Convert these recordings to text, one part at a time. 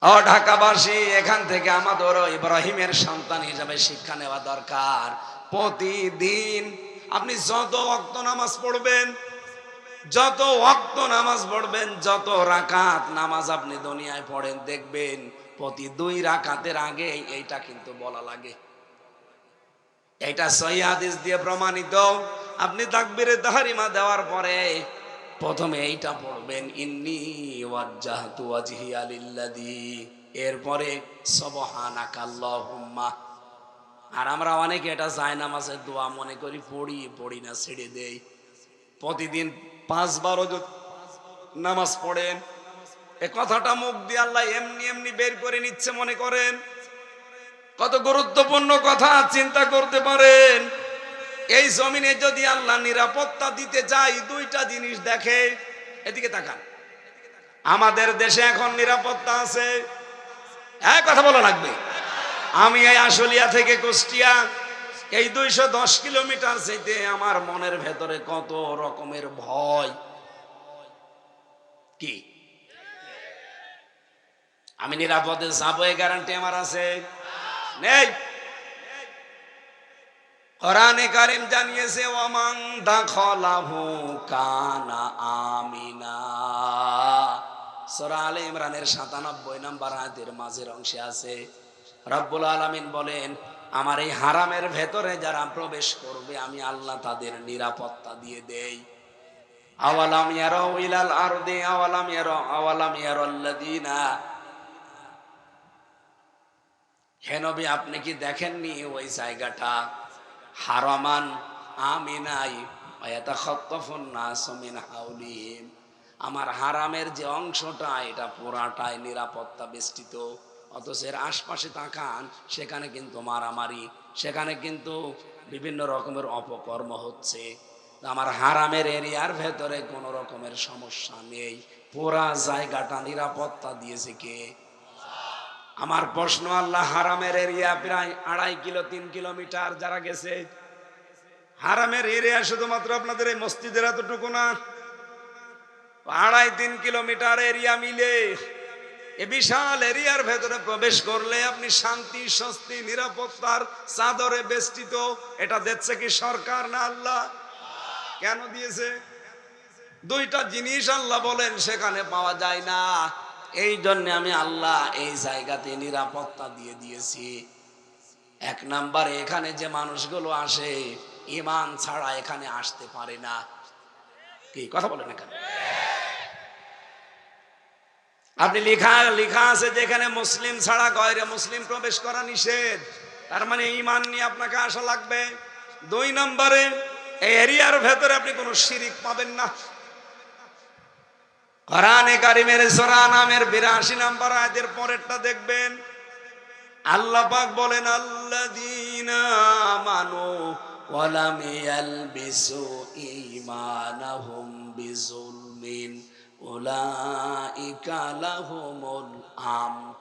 ও ঢাকাবাসী, এখান থেকে আমাদেরও ইব্রাহিমের সন্তান হিসাবে শিক্ষা নেওয়া দরকার। প্রতিদিন আপনি যত ওয়াক্ত নামাজ পড়বেন, যত রাকাত নামাজ আপনি দুনিয়ায় পড়েন, দেখবেন প্রতি 2 রাকাতের আগে এইটা কিন্তু বলা লাগে। এটা সহিহ হাদিস দিয়ে প্রমাণিত। আপনি তাকবীরে তাহরিমা দেওয়ার পরে প্রথমে এইটা পড়বেন, ইন্নী ওয়াজ্জাহতু ওয়াজহিয়া লিল্লাযী, এরপরে সুবহানাকাল্লাহুম্মা। আর আমরা অনেকে এটা জায়নামাজের দোয়া মনে করি, পড়ি না, ছেড়ে দেই। প্রতিদিন 5 বার নামাজ পড়েন, এ কথাটা মুখ দিয়ে আল্লাহ এমনি এমনি বের করে নিচ্ছে মনে করেন? কত গুরুত্বপূর্ণ কথা চিন্তা করতে পারেন। এই জমিনে যদি আল্লাহ নিরাপত্তা দিতে চাই, 2টা জিনিস দেখে। এদিকে তাকান, আমাদের দেশে এখন নিরাপত্তা আছে? এক কথা বলা লাগবে। আমি এই আশুলিয়া থেকে কুষ্টিয়া, এই 210 কিলোমিটার যেতে আমার মনের ভেতরে কত রকমের ভয়। কি আমি নিরাপদে যাবো এই গ্যারান্টি আমার আছে? নেই। কোরআনে কারীম জানিয়েছে, ওয়ামান দাখালাহু কানা আমিনা। সূরা আলে ইমরানের 97 নম্বর আয়াতের মাঝের অংশে আছে, রব্বুল আলামিন বলেন, আমার এই হারামের ভেতরে যারা প্রবেশ করবে আমি আল্লাহ তাদের নিরাপত্তা দিয়ে দেই। আওয়ালাম ইয়ারাউ ইলাল আরদি আওয়ালাম ইয়ারাল্লাযীনা, হে নবী আপনি কি দেখেননি ওই জায়গাটা হারামান আমিনাই ওয়ায়াতাখাত্তাফুন নাসু মিন হাওলিহিম, আমার হারামের যে অংশটা এটা পুরাটাই নিরাপত্তা বেষ্টিত, অথচ এর আশপাশে তাকান, সেখানে কিন্তু মারামারি, সেখানে কিন্তু বিভিন্ন রকমের অপকর্ম হচ্ছে। আমার হারামের এরিয়ার ভেতরে কোনো রকমের সমস্যা নেই, পুরা জায়গাটা নিরাপত্তা দিয়েছে কে? আমার প্রশ্ন, আল্লাহ হারামের এরিয়া প্রায় 2.5 কিলো 3 কিলোমিটার যারা গেছে, হারামের এরিয়া শুধুমাত্র আপনাদের এই মসজিদের এতটুকু না, 2.5-3 কিলোমিটার এরিয়া মিলে এ বিশাল এরিয়ার ভেতরে প্রবেশ করলে আপনি শান্তি, স্বস্তি, নিরাপত্তার চাদরে বেষ্টিত। এটা দিচ্ছে কি সরকার না আল্লাহ? কেন দিয়েছে? 2টা জিনিস আল্লাহ বলেন সেখানে পাওয়া যায় না, এই জন্য আমি আল্লাহ এই জায়গাতে নিরাপত্তা দিয়ে দিয়েছি। 1 নম্বরে, এখানে যে মানুষগুলো আসে ঈমান ছাড়া এখানে আসতে পারে না। কি কথা বলেন? এখানে আপনি লেখা আছে যে এখানে মুসলিম ছাড়া গয়রে মুসলিম প্রবেশ করা নিষেধ, তার মানে ঈমান নিয়ে আপনাকে আসা লাগবে। 2 নম্বরে, এই এরিয়ার ভেতরে আপনি কোনো শিরিক পাবেন না। কোরআনে কারীমের সূরা নামের 82 নম্বর আয়াতের পরেরটা দেখবেন, আল্লাহ পাক বলেন, আল্লাযীনা আমানু ওয়া লাম ইয়ালবিসু ঈমানাহুম বিযুলমিন উলাইকা লাহুমুল আমন।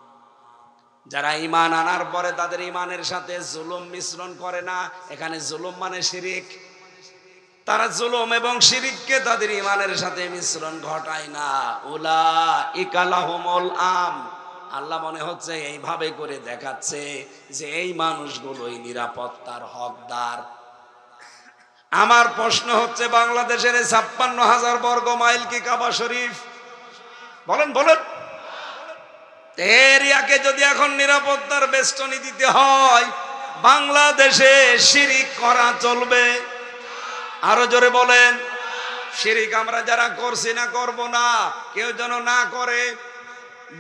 যারা ঈমান আনার পরে তাদের ঈমানের সাথে জুলুম মিশ্রণ করে না, এখানে জুলুম মানে শিরিক, তারা জুলুম এবং শিরিককে তাদের ঈমানের সাথে মিশ্রণ ঘটায় না, উলাইকা লাহুমুল আমন। আল্লাহ মনে হচ্ছে এইভাবে করে দেখাচ্ছে যে এই মানুষগুলোই নিরাপত্তার হকদার। আমার প্রশ্ন হচ্ছে, বাংলাদেশের 56,000 বর্গ মাইল কি কাবা শরীফ? বলেন বলেন। এরিয়াকে যদি এখন নিরাপত্তার বেষ্টনী দিতে হয়, বাংলাদেশে শিরিক করা চলবে? আরো জোরে বলেন। শিরিক আমরা যারা করছি না, করব না, কেউ যেন না করে।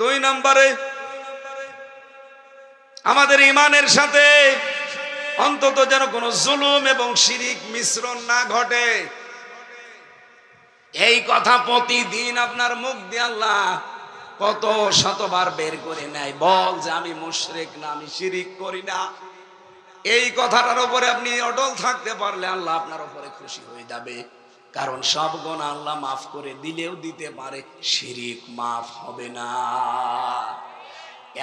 2 নম্বরে, আমাদের ঈমানের সাথে অন্তত যেন কোনো জুলুম এবং শিরিক মিশ্রণ না ঘটে। এই কথা প্রতিদিন আপনার মুখ দিয়ে আল্লাহ কত শতবার বের করে নেয়, বল যে আমি মুশরিক না, আমি শিরিক করি না। এই কথাটার উপরে আপনি অটল থাকতে পারলে আল্লাহ আপনার উপরে খুশি হয়ে যাবে, কারণ সব গুনাহ আল্লাহ মাফ করে দিলেও দিতে পারে, শিরিক মাফ হবে না।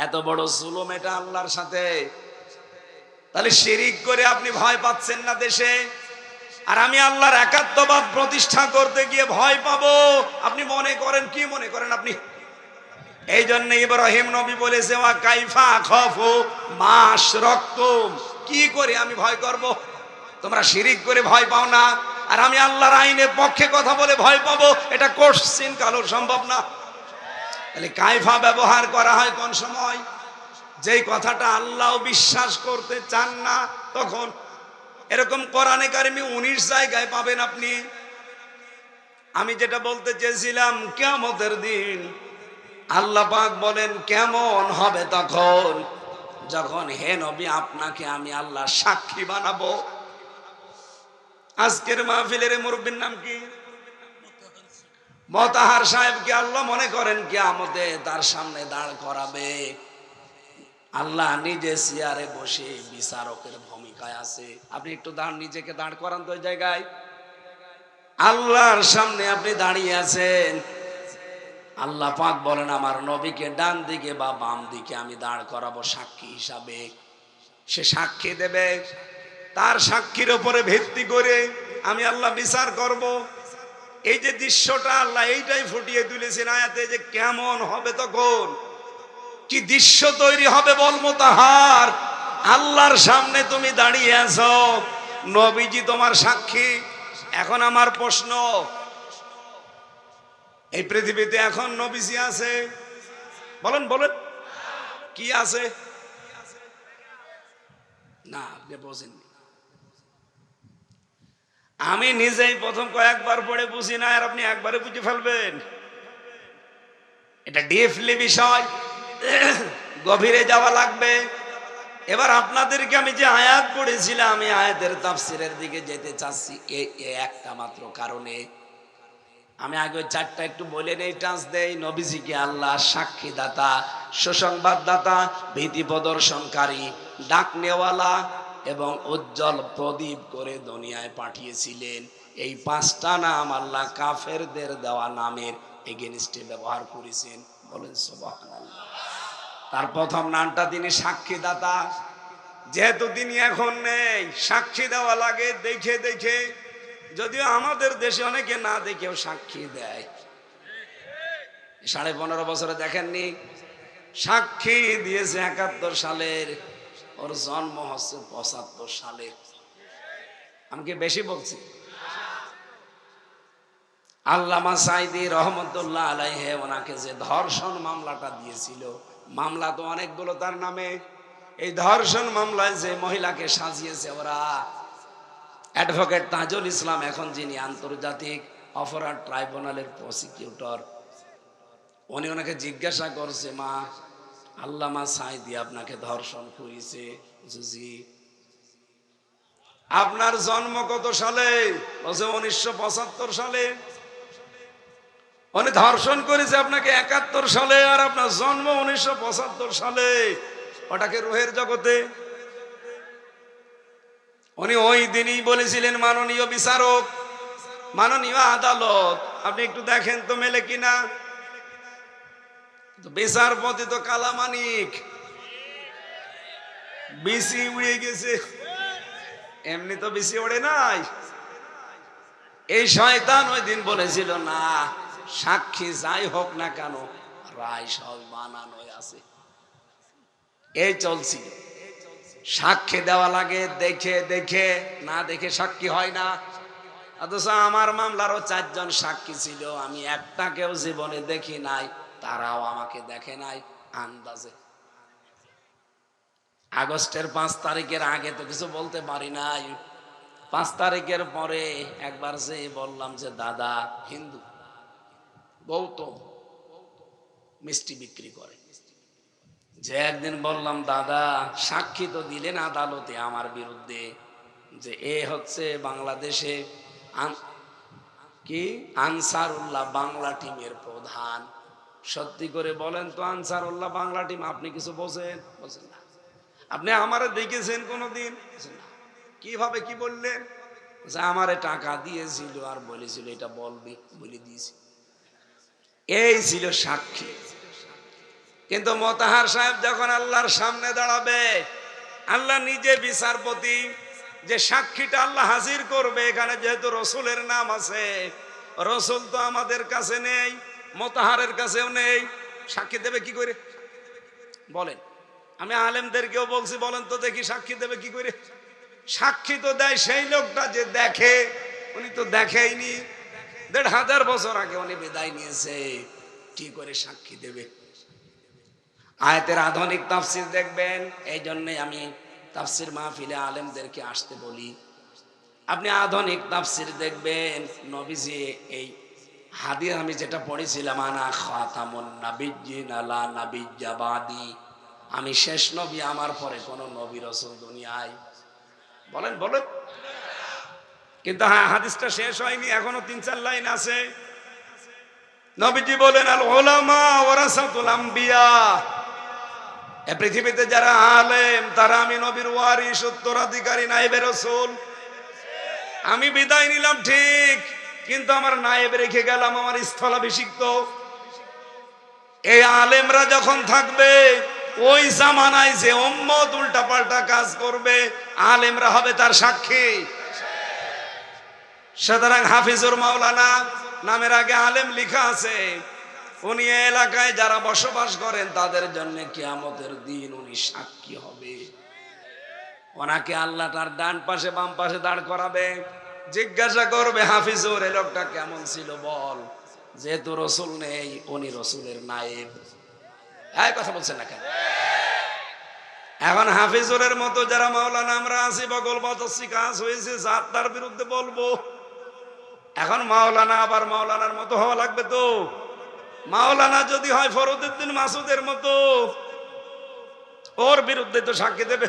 এত বড় জুলুম এটা আল্লাহর সাথে। তাহলে শিরিক করে আপনি ভয় পাচ্ছেন না দেশে, আর আমি আল্লাহর একাত্মবাদ প্রতিষ্ঠা করতে গিয়ে ভয় পাবো। আপনি মনে করেন, কি মনে করেন আপনি? এই জন্য ইব্রাহিম নবী বলেছে ওয়া কাইফা খাফু মা আশরাকতুম, কি করে আমি ভয় করব? তোমরা শিরিক করে ভয় পাও না, আর আমি আল্লাহর আইনের পক্ষে কথা বলে ভয় পাবো, এটা কোশ্চিন কালোর সম্ভব না। তাহলে কাইফা ব্যবহার করা হয় কোন সময়? যেই কথাটা আল্লাহ বিশ্বাস করতে চান না তখন। এরকম কোরআনে কারিমে 19 জায়গায় পাবেন আপনি। আমি যেটা বলতে চেয়েছিলাম, কিয়ামতের দিন আল্লাহ পাক বলেন কেমন হবে তখন, যখন হে নবী আপনাকে আমি আল্লাহ সাক্ষী বানাবো। আজকের মাহফিলের মুরব্বির নাম কি? মোতাহার সাহেবকে আল্লাহ মনে করেন কিয়ামতে তার সামনে দাঁড় করাবে। আল্লাহ নিজে চেয়ারে বসে বিচারকের ভূমিকায় আছে। আপনি একটু নিজেকে দাঁড় করান তো ওই জায়গায়। আল্লাহর সামনে আপনি দাঁড়িয়ে আছেন, আল্লাহ পাক বলেন আমার নবীকে ডান দিকে বা বাম দিকে আমি দাঁড় করাবো সাক্ষী হিসাবে। সে সাক্ষী দেবে, তার সাক্ষীর উপরে ভিত্তি করে আমি আল্লাহ বিচার করব। এই যে দৃশ্যটা আল্লাহ এইটাই ফুটিয়ে তুলেছেন আয়াতে, যে কেমন হবে তখন, কি দৃশ্য তৈরি হবে বল মোতাহার। আল্লাহর সামনে তুমি দাঁড়িয়ে আছো, নবীজি তোমার সাক্ষী। এখন আমার প্রশ্ন, এই পৃথিবীতে এখন নবীজি আছে? বলেন বলেন, কি আছে? না, আপনি বোঝেননি। আমি নিজেই প্রথম কয়েকবার পড়ে বুঝি না, আর আপনি একবারে বুঝে ফেলবেন। এটা ডিপলি বিষয়, গভীরে যাওয়া লাগবে। এবার আপনাদেরকে আমি যে আয়াত পড়েছিলাম, আমি আয়াতের তাফসিরের দিকে যেতে চাচ্ছি এই একটা মাত্র কারণে। আমি আগে ওই চারটা একটু বলে নেই, টাচ দেই। নবীজিকে আল্লাহ সাক্ষীদাতা, সুসংবাদদাতা, ভীতি প্রদর্শনকারী, ডাক নেওয়ালা এবং উজ্জ্বল প্রদীপ করে দুনিয়ায় পাঠিয়েছিলেন। এই পাঁচটা নাম আল্লাহ কাফেরদের দেওয়া নামের এগেনস্টে ব্যবহার করেছেন। বলেন সুবহানাল্লাহ। তার প্রথম নামটা তিনি সাক্ষীদাতা। যেহেতু তিনি এখন নেই, সাক্ষী দেওয়া লাগে দেখে দেখে। যদিও আমাদের দেশে অনেকে না দেখেও সাক্ষী দেয়। 15.5 বছরে দেখেননি, সাক্ষী দিয়েছে 71 সালের, ওর জন্ম হচ্ছে 75 সালে। আমি কি বেশি বলছি? আল্লামা সাঈদী রহমতুল্লাহ আলাইহি ওনাকে যে ধর্ষণ মামলাটা দিয়েছিল, মামলা তো অনেকগুলো তার নামে। এই ধর্ষণ মামলায় যে মহিলাকে সাজিয়েছে ওরা, অ্যাডভোকেট তাজুল ইসলাম, এখন যিনি আন্তর্জাতিক অপরাধ ট্রাইব্যুনালের প্রসিকিউটর, উনি ওনাকে জিজ্ঞাসা করছে, মা আল্লামা সাঈদী আপনাকে ধর্ষণ করেছে? জি। আপনার জন্ম কত সালে? বলছে 1975 সালে। উনি ধর্ষণ করেছে আপনাকে 71 সালে, আর আপনার জন্ম 1975 সালে। ওটাকে রুহের জগতে। উনি ওই দিনই বলেছিলেন, মাননীয় বিচারক, মাননীয় আদালত, আপনি একটু দেখেন তো মেলে কিনা। বিচারপতি তো কালামানিক, বিসি উড়ে গেছে। এমনি তো বিসি ওড়ে নাই। এই শয়তান ওই দিন বলেছিল, না, সাক্ষী যাই হোক না কেন রায় সব বানানো আছে। এই চলছিল, সাক্ষী দেওয়া লাগে দেখে দেখে, না দেখে সাক্ষী হয় না। অথচ আমার মামলারও 4 জন সাক্ষী ছিল, আমি একটাকেও জীবনে দেখি নাই, তারাও আমাকে দেখে নাই। আন্দাজে আগস্টের 5 তারিখের আগে তো কিছু বলতে পারি নাই। 5 তারিখের পরে একবার যে বললাম যে দাদা হিন্দু, গৌতম মিষ্টি বিক্রি করে, যে একদিন বললাম দাদা সাক্ষী তো দিলেন আদালতে আমার বিরুদ্ধে, যে এ হচ্ছে বাংলাদেশে কি আনসারুল্লাহ বাংলা টিমের প্রধান। সত্যি করে বলেন তো, আনসারুল্লাহ বাংলা টিম আপনি কিছু বোঝেন? বলছেন না। আপনি আমারে দেখেছেন কোনোদিন? না। কিভাবে কি বললেন? আমারে টাকা দিয়েছিল আর বলেছিল এটা বলবি, বলে দিয়েছি। এই ছিল সাক্ষী। কিন্তু মোতাহার সাহেব যখন আল্লাহর সামনে দাঁড়াবে, আল্লাহ নিজে বিচারপতি, যে সাক্ষীটা আল্লাহ হাজির করবে, এখানে যেহেতু রসুলের নাম আছে, রসুল তো আমাদের কাছে নেই, মোতাহারের কাছেও নেই, সাক্ষী দেবে কি করে বলেন? আমি আলেমদেরকেও বলছি, বলেন তো দেখি সাক্ষী দেবে কি করে? সাক্ষী তো দেয় সেই লোকটা যে দেখে, উনি তো দেখেইনি। ১,৫০০ বছর আগে উনি বিদায় নিয়েছে, কি করে সাক্ষী দেবে? আয়াতের আধুনিক তাফসীর দেখবেন। এই জন্যে আমি তাফসীর মাহফিলে আলেমদেরকে আসতে বলি। আপনি আধুনিক তাফসীর দেখবেন, নবীজি এই হাদিস আমি যেটা পড়েছিলাম, আনা খাতামুন নাবিয়্যিন লা নাবিয়্যা বাদি, আমি শেষ নবী, আমার পরে কোন নবী রাসূল দুনিয়ায়, বলেন বলেন। কিন্তু হ্যাঁ, হাদিসটা শেষ হয়নি, এখনো ৩-৪ লাইন আছে। নবীজি বলেন, আল উলামা ওয়ারাসাতুল আম্বিয়া, এই পৃথিবীতে যারা আলেম তারা আমি নবীর ওয়ারিস, উত্তরাধিকারী, নায়েবে রাসূল। আমি বিদায় নিলাম ঠিক, কিন্তু আমার নায়েব রেখে গেলাম, আমার স্থলাভিষিক্ত। এই আলেমরা যখন থাকবে, ওই জামানায় যে উম্মত উল্টাপাল্টা কাজ করবে, আলেমরা হবে তার সাক্ষী। সুতরাং হাফিজুর মাওলানা নামের আগে আলেম লেখা আছে। উনি এলাকায় যারা বসবাস করেন তাদের জন্য কিয়ামতের দিন উনি সাক্ষী হবে। ওনাকে আল্লাহ তার ডান পাশে বাম পাশে দাঁড় করাবে, জিজ্ঞাসা করবে, হাফিজুর এই লোকটা কেমন ছিল বল, যেহেতু রসুল নেই উনি রসুলের নায়েব। এই কথা বলছেন না কেন? এখন হাফিজুরের মতো যারা মাওলানা আমরা আছি, বগল বাতাসি কাজ হয়েছে, যার তার বিরুদ্ধে বলবো। এখন মাওলানা আবার মাওলানার মতো হওয়া লাগবে তো। মাওলানা যদি হয় ফরদউদ্দিন মাসুদের মতো, ওর বিরুদ্ধে তো সাক্ষী দেবে।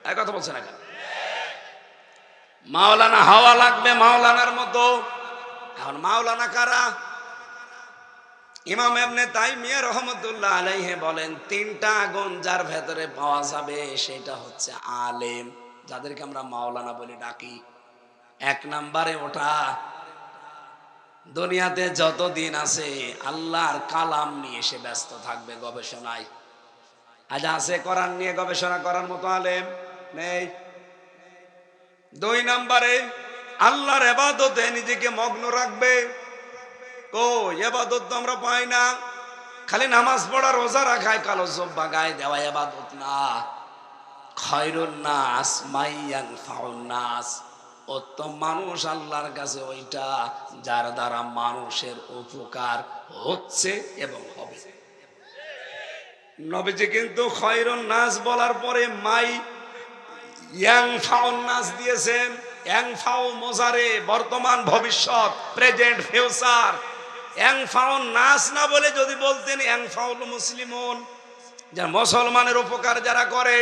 এই কথা বলছেন না কেন? মাওলানা হওয়া লাগবে মাওলানার মতো। এখন মাওলানা কারা? ইমাম ইবনে তাইমিয়া রাহমাতুল্লাহ আলাইহি বলেন, ৩টা গুণ যার ভেতরে পাওয়া যাবে সেটা হচ্ছে আলেম, যাদেরকে আমরা মাওলানা বলে ডাকি। ১ নম্বরে ওটা দুনিয়াতে যতদিন আছে আল্লাহর কালাম নিয়ে সে ব্যস্ত থাকবে, গবেষণায়। আজ আছে কোরআন নিয়ে গবেষণা করার মতো আলেম নেই। ২ নম্বরে আল্লাহর ইবাদতে নিজেকে মগ্ন রাখবে। কই ইবাদত তো আমরা পাই না, খালি নামাজ পড়া, রোজা রাখায়, কালো জব্বা গায়ে দেওয়া ইবাদত না। খায়রুন নাস মাইয়ানফাউন নাস, উত্তম মানুষ আল্লাহর কাছে ওইটা যার দ্বারা মানুষের উপকার হচ্ছে এবং হবে। নবীজি কিন্তু খায়রুন নাস বলার পরে মাই ইয়ানফাউন নাস দিয়েছেন। ইয়ানফাউ মোজারে, বর্তমান ভবিষ্যৎ, প্রেজেন্ট ফিউচার। ইয়ানফাউন নাস না বলে যদি বলতেন ইয়ানফাউল মুসলিমুন, যারা মুসলমানের উপকার যারা করে,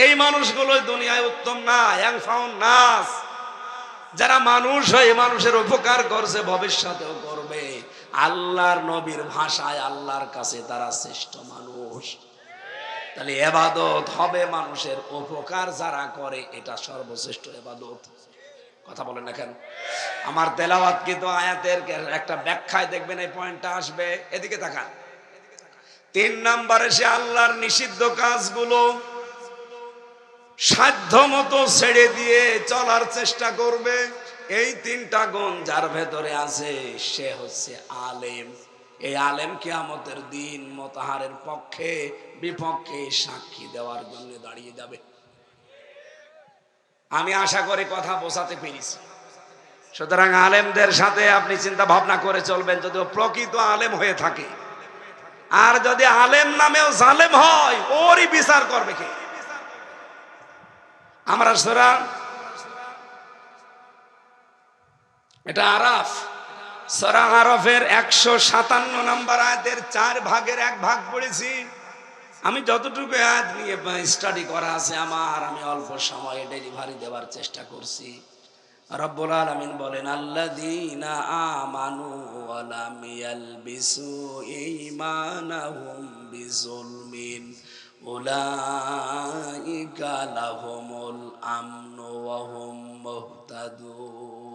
এই মানুষগুলো দুনিয়ায় উত্তম না। ইয়ানফাউন নাস, যারা মানুষ হয়ে মানুষের উপকার করছে, ভবিষ্যতেও করবে। আল্লাহর নবীর ভাষায় আল্লাহর কাছে তারা শ্রেষ্ঠ মানুষ। তাহলে ইবাদত হবে মানুষের উপকার যারা করে, এটা সর্বশ্রেষ্ঠ ইবাদত। কথা বলেন না কেন? আমার তেলাওয়াত কিন্তু আয়াতের একটা ব্যাখ্যায় দেখবেন এই পয়েন্টটা আসবে। এদিকে তাকান। ৩ নম্বরে সে আল্লাহর নিষিদ্ধ কাজগুলো সাধ্য মতো ছেড়ে দিয়ে চলার চেষ্টা করবে। এই ৩টা গুণ যার ভেতরে আছে সে হচ্ছে আলেম। এই আলেম কিয়ামতের দিন মোতাহারের পক্ষে বিপক্ষে সাক্ষী দেওয়ার জন্য দাঁড়িয়ে যাবে। আমি আশা করি কথা বোঝাতে পেরেছি। সুতরাং আলেমদের সাথে আপনি চিন্তা ভাবনা করে চলবেন, যদি প্রকৃত আলেম হয়ে থাকে। আর যদি আলেম নামেও জালেম হয়, ওরই বিচার করবে কে? আমরা সূরা, এটা আরাফ, সূরা আরাফের ১৫৭ নম্বর আয়াতের ৪ ভাগের ১ ভাগ পড়েছি। আমি যতটুকু আয়াত নিয়ে স্টাডি করা আছে আমার, আমি অল্প সময়ে ডেলিভারি দেওয়ার চেষ্টা করছি। রব্বুল আলামিন বলেন, আল্লাযীনা আমানু ওয়া লাম ইয়ালবিসু ঈমানাহুম বিযুলমিন উলাইকা লাহুমুল আমনু ওয়া হুম মুহতাদুন।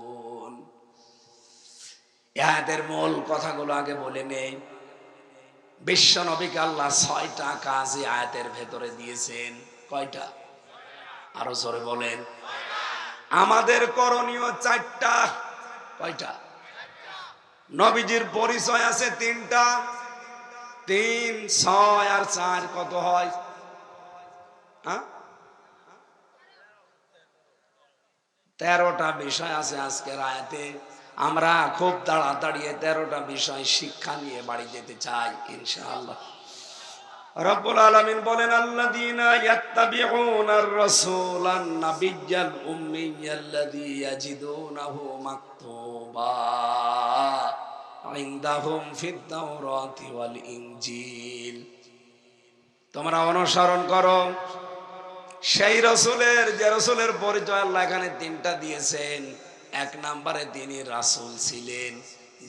আয়াতের মূল কথাগুলো আগে বলে নেই। বিশ্ব নবীকে আল্লাহ ৬টা কাজ এই আয়াতের ভেতরে দিয়েছেন। কয়টা? আরো জোরে বলেন। আমাদের করণীয় ৪টা। কয়টা? নবীজির পরিচয় আছে ৩টা। 3, 6 আর 4 কত হয়? 13টা বিষয় আছে আজকের আয়াতে। আমরা খুব তাড়াতাড়ি 13টা বিষয় শিক্ষা নিয়ে বাড়ি যেতে চাই ইনশাআল্লাহ। রব্বুল আলামিন বলেন, আল্লাযীনা ইয়াত্তাবিউনার রাসূলান নাবিয়্যাল উম্মিয়্যাল্লাযী ইয়াজিদুনাহু মাকতুবা ইনদাহুম ফিত তাওরাতি ওয়াল ইনজিল। তোমরা অনুসরণ করো সেই রাসূলের, যে রাসূলের পরিচয় আল্লাহ এখানে 3টা দিয়েছেন। 1 নম্বরে তিনি রাসূল ছিলেন,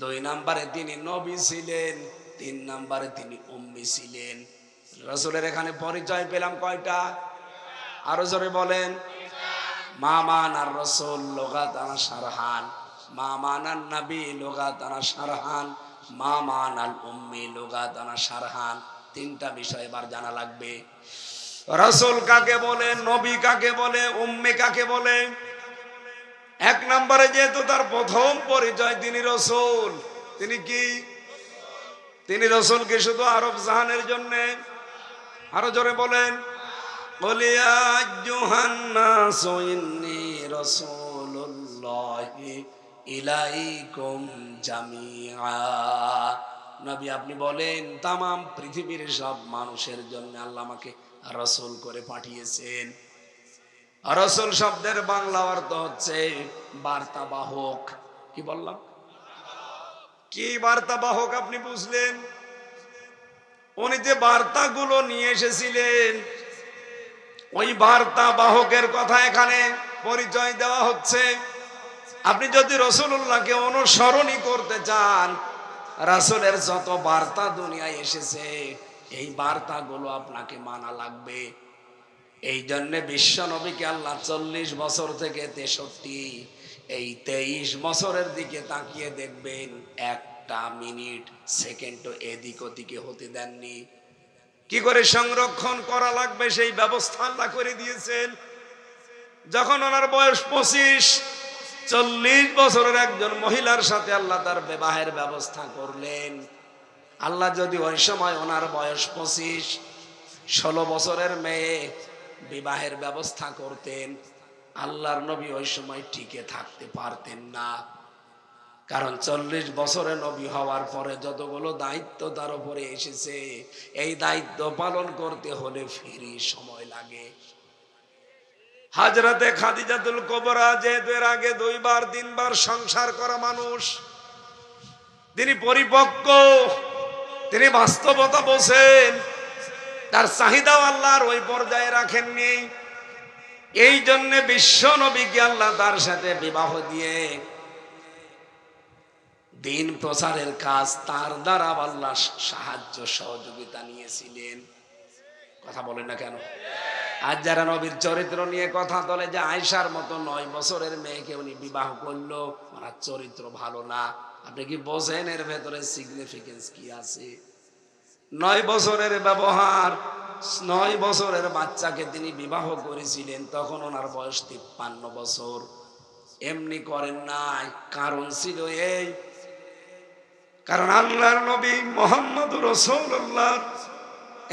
2 নম্বরে তিনি নবী ছিলেন, 3 নম্বরে তিনি উম্মি ছিলেন। রাসূলের এখানে পরিচয় পেলাম কয়টা? আরো জোরে বলেন। মা মানার রাসূল লুগাতান শারহান, মা মানান নবী লুগাতান শারহান, মা মানাল উম্মি লুগাতান শারহান। 3টা বিষয় এবার জানা লাগবে। রাসূল কাকে বলে, নবী কাকে বলে, উম্মি কাকে বলে? 1 নম্বরে যেহেতু তার প্রথম পরিচয় তিনি রাসূল, তিনি কি? তিনি রাসূল কি শুধু আরব জাহানের জন্য? আরো জোরে বলেন। কুল ইয়া আইয়ুহান নাসু ইন্নী রাসূলুল্লাহি ইলাইকুম জামিআ। নবী আপনি বলেন तमाम পৃথিবীর সব মানুষের জন্য আল্লাহ আমাকে রাসূল করে পাঠিয়েছেন। রাসূল শব্দের বাংলা অর্থ হচ্ছে বার্তাবাহক। কি বললাম? কি বার্তাবাহক আপনি বুঝলেন? উনি যে বার্তাগুলো নিয়ে এসেছিলেন ওই বার্তাবাহকের কথা এখানে পরিচয় দেওয়া হচ্ছে। আপনি যদি রাসূলুল্লাহকে অনুসরণই করতে চান, রাসূলের যত বার্তা দুনিয়ায় এসেছে এই বার্তাগুলো আপনাকে মানা লাগবে। এই জন্য বিশ্ব নবীকে আল্লাহ 40 বছর থেকে 63 এই 23 বছরের দিকে তাকিয়ে দেখবেন 1টা মিনিট সেকেন্ড এদিক ওদিকে হতে দেননি। কি করে সংরক্ষণ করা লাগবে সেই ব্যবস্থা আল্লাহ করে দিয়েছেন। যখন ওনার বয়স 25, 40 বছরের একজন মহিলার সাথে আল্লাহ তার বিবাহের ব্যবস্থা করলেন। আল্লাহ যদি ওই সময় ওনার বয়স 25, 16 বছরের মেয়ে বিবাহের ব্যবস্থা করতেন, আল্লাহর নবী ওই সময় টিকে থাকতে পারতেন না। কারণ 40 বছরে নবী হওয়ার পরে যতগুলো দায়িত্ব তার উপরে এসেছে এই দায়িত্ব পালন করতে হলে ফেরি সময় লাগে। হযরতে খাদিজাতুল কুবরা যেহেতু এর আগে 2 বার 3 বার সংসার করা মানুষ, তিনি পরিপক্ক, তিনি বাস্তবতা বোঝেন। তার চাহিদাও আল্লাহর ওই পর্যায়ে রাখেননি। এই জন্য বিশ্ব নবীকে আল্লাহ তার সাথে বিবাহ দিয়ে দিন প্রচারের কাজ তার দ্বারা আল্লাহ সাহায্য সহযোগিতা নিয়েছিলেন। কথা বলেন না কেন? আজ যারা নবীর চরিত্র নিয়ে কথা বলে যে আয়েশার মতো 9 বছরের মেয়েকে উনি বিবাহ করলো, ওনার চরিত্র ভালো না। আপনি কি বোঝেন এর ভেতরে সিগনিফিকেন্স কি আছে? 9 বছরের ব্যবহার, 9 বছরের বাচ্চাকে তিনি বিবাহ করেছিলেন, তখন ওনার বয়স 53 বছর। এমনি করেন নাই, কারণ ছিল এই, কারণ আল্লাহর নবী মুহাম্মদুর রাসূলুল্লাহ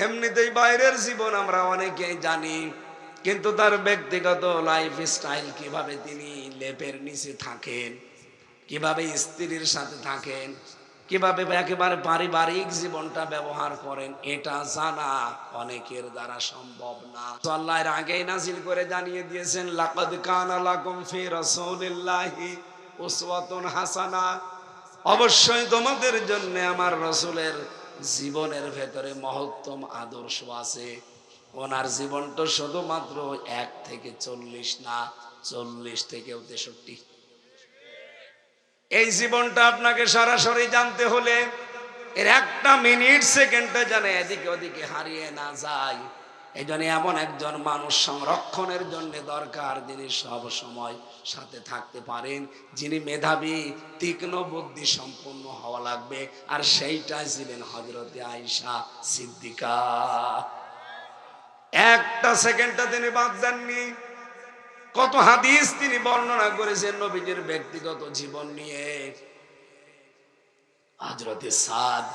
এমনিতেই বাইরের জীবন আমরা অনেকেই জানি, কিন্তু তার ব্যক্তিগত লাইফ স্টাইল, কিভাবে তিনি লেপের নিচে থাকেন, কিভাবে স্ত্রীর সাথে থাকেন, কিভাবে একেবারে পারিবারিক জীবনটা ব্যবহার করেন, এটা জানা অনেকের দ্বারা সম্ভব না। তো আল্লাহ এর আগেই নাজিল করে জানিয়ে দিয়েছেন, লাকাদ কানা লাকুম ফি রাসূলিল্লাহি উসওয়াতুন হাসানা। অবশ্যই তোমাদের জন্য আমার রাসূলের জীবনের ভেতরে মহত্তম আদর্শ আছে। ওনার জীবনটা শুধুমাত্র 1 থেকে 40 না, 40 থেকেও 63। এই জীবনটা আপনাকে সরাসরি জানতে হলে এর 1টা মিনিট সেকেন্ডে যেন এদিকে ওদিকে হারিয়ে না যায়। এই জন্য এমন একজন মানুষ সংরক্ষণের জন্য দরকার, যিনি সব সময় সাথে থাকতে পারেন, যিনি মেধাবী, তীক্ষ্ণ বুদ্ধি সম্পন্ন হওয়া লাগবে। আর সেইটাই ছিলেন হযরতে আয়েশা সিদ্দিকা। 1টা সেকেন্ডটা তিনি বাদ দেননি। কত হাদিস তিনি বর্ণনা করেছেন নবীজির ব্যক্তিগত জীবন নিয়ে। হযরতে সাদ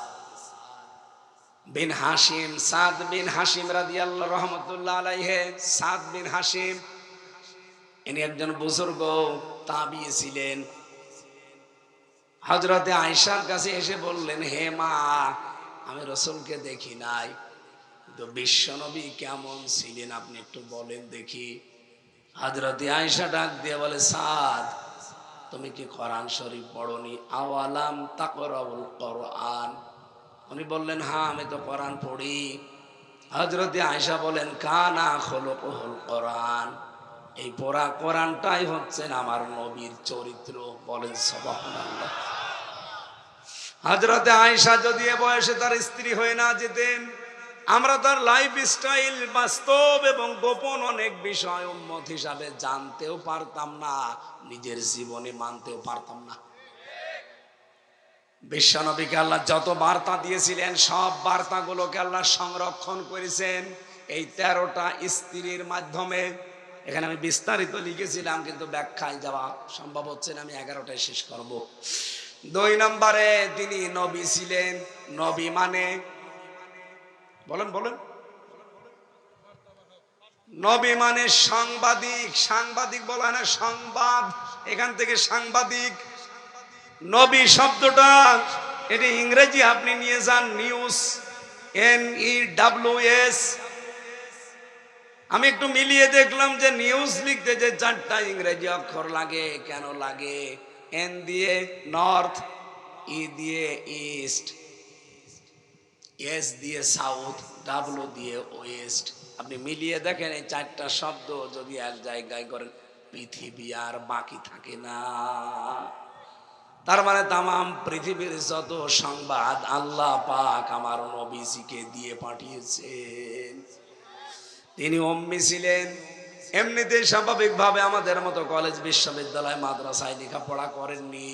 বিন হাশিম, সাদ বিন হাশিম রাদিয়াল্লাহু রহমাতুল্লাহ আলাইহি। সাদ বিন হাশিম ইনি একজন বুজুর্গ তাবি ছিলেন। হযরতে আয়েশার কাছে এসে বললেন, হে মা, আমি রাসূলকে দেখি নাই, তো বিশ্বনবী কেমন ছিলেন আপনি একটু বলেন দেখি। হযরতে আয়েশা ডাক দিয়ে বলে, সাদ, তুমি কি কোরআন শরীফ পড়নি? আওয়ালাম তাকরাউল কোরআন। উনি বললেন, হ্যাঁ, আমি তো কোরআন পড়ি। হযরতে আয়েশা বলেন, কানা খুলুকুল কোরআন, এই পড়া কোরআনটাই হচ্ছেন আমার নবীর চরিত্র। বলেন সুবহানাল্লাহ। হযরতে আয়েশা যদি এ বয়সে তার স্ত্রী হয়ে না যেতেন, আমরা তার লাইফ স্টাইল, বাস্তব এবং গোপন অনেক বিষয় উম্মত হিসাবে জানতেও পারতাম না, নিজের জীবনে মানতেও পারতাম না। বিশ্বনবীকে আল্লাহ যত বার্তা দিয়েছিলেন সব বার্তাগুলোকে আল্লাহ সংরক্ষণ করেছেন এই 13টা স্ত্রীর মাধ্যমে। এখানে আমি বিস্তারিত লিখেছিলাম, কিন্তু ব্যাখ্যায় যাওয়া সম্ভব হচ্ছে না, আমি 11টায় শেষ করব। 2 নম্বরে তিনি নবী ছিলেন। নবী মানে, বলেন বলেন, নবী মানে সাংবাদিক। সাংবাদিক বলা হয় না, সংবাদ, এখান থেকে সাংবাদিক। নবী শব্দটা এটা ইংরেজি আপনি নিয়ে যান, নিউজ, NEWS। আমি একটু মিলিয়ে দেখলাম যে নিউজ লিখতে যে 4টা ইংরেজি অক্ষর লাগে। কেন লাগে? N দিয়ে নর্থ, E দিয়ে ইস্ট, S দিয়ে সাউথ, W দিয়ে ওয়েস্ট। আপনি মিলিয়ে দেখেন এই 4টা শব্দ যদি এক জায়গায় করেন, পৃথিবী আর বাকি থাকে না। তার মানে তামাম পৃথিবীর যত সংবাদ আল্লাহ পাক আমার নবীজিকে দিয়ে পাঠিয়েছেন। তিনি উম্মি ছিলেন। এমনিতে স্বাভাবিকভাবে আমাদের মতো কলেজ, বিশ্ববিদ্যালয়, মাদ্রাসায় লেখাপড়া করেননি।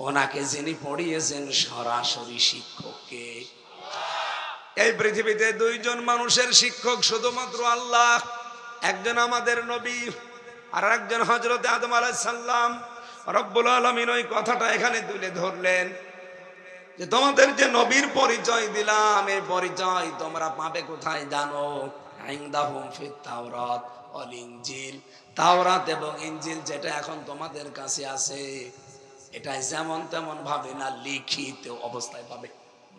ওনাকে যিনি পড়িয়েছেন সরাসরি শিক্ষককে। এই পৃথিবীতে 2 জন মানুষের শিক্ষক শুধুমাত্র আল্লাহ। একজন আমাদের নবী, আর একজন হযরত আদম আলাইহিস সালাম। রব্বুল আলামিন ওই কথাটা এখানে তুলে ধরলেন যে তোমাদের যে নবীর পরিচয় দিলাম, এই পরিচয় তোমরা পাবে কোথায় জানো? ইনদাহুম ফিত তাওরাত ওয়াল ইনজিল। তাওরাত এবং ইনজিল যেটা এখন তোমাদের কাছে আছে, এটা যেমন তেমন ভাবে না, লিখিত অবস্থায় পাবে,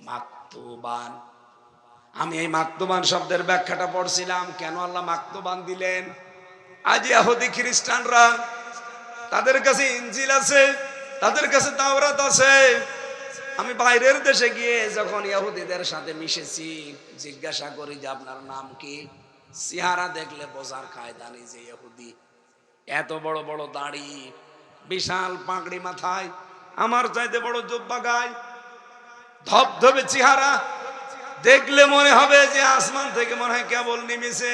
মাকতুবান। আমি এই মাকতুবান শব্দের ব্যাখ্যাটা পড়ছিলাম, কেন আল্লাহ মাকতুবান দিলেন। আজ ইহুদি খ্রিস্টানরা, তাদের কাছে ইনজিল আছে, তাদের কাছে তাওরাত আছে। আমি বাইরের দেশে গিয়ে যখন ইহুদিদের সাথে মিশেছি, জিজ্ঞাসা করি যে আপনার নাম কি? চেহারা দেখলে বোঝার কায়দা নেই যে ইহুদি। এত বড় বড় দাড়ি, বিশাল পাগড়ি মাথায়, আমার চাইতে বড় জুব্বা গায়, ধবধবে চেহারা, দেখলে মনে হবে যে আসমান থেকে মনে হয় কেবল নেমেছে।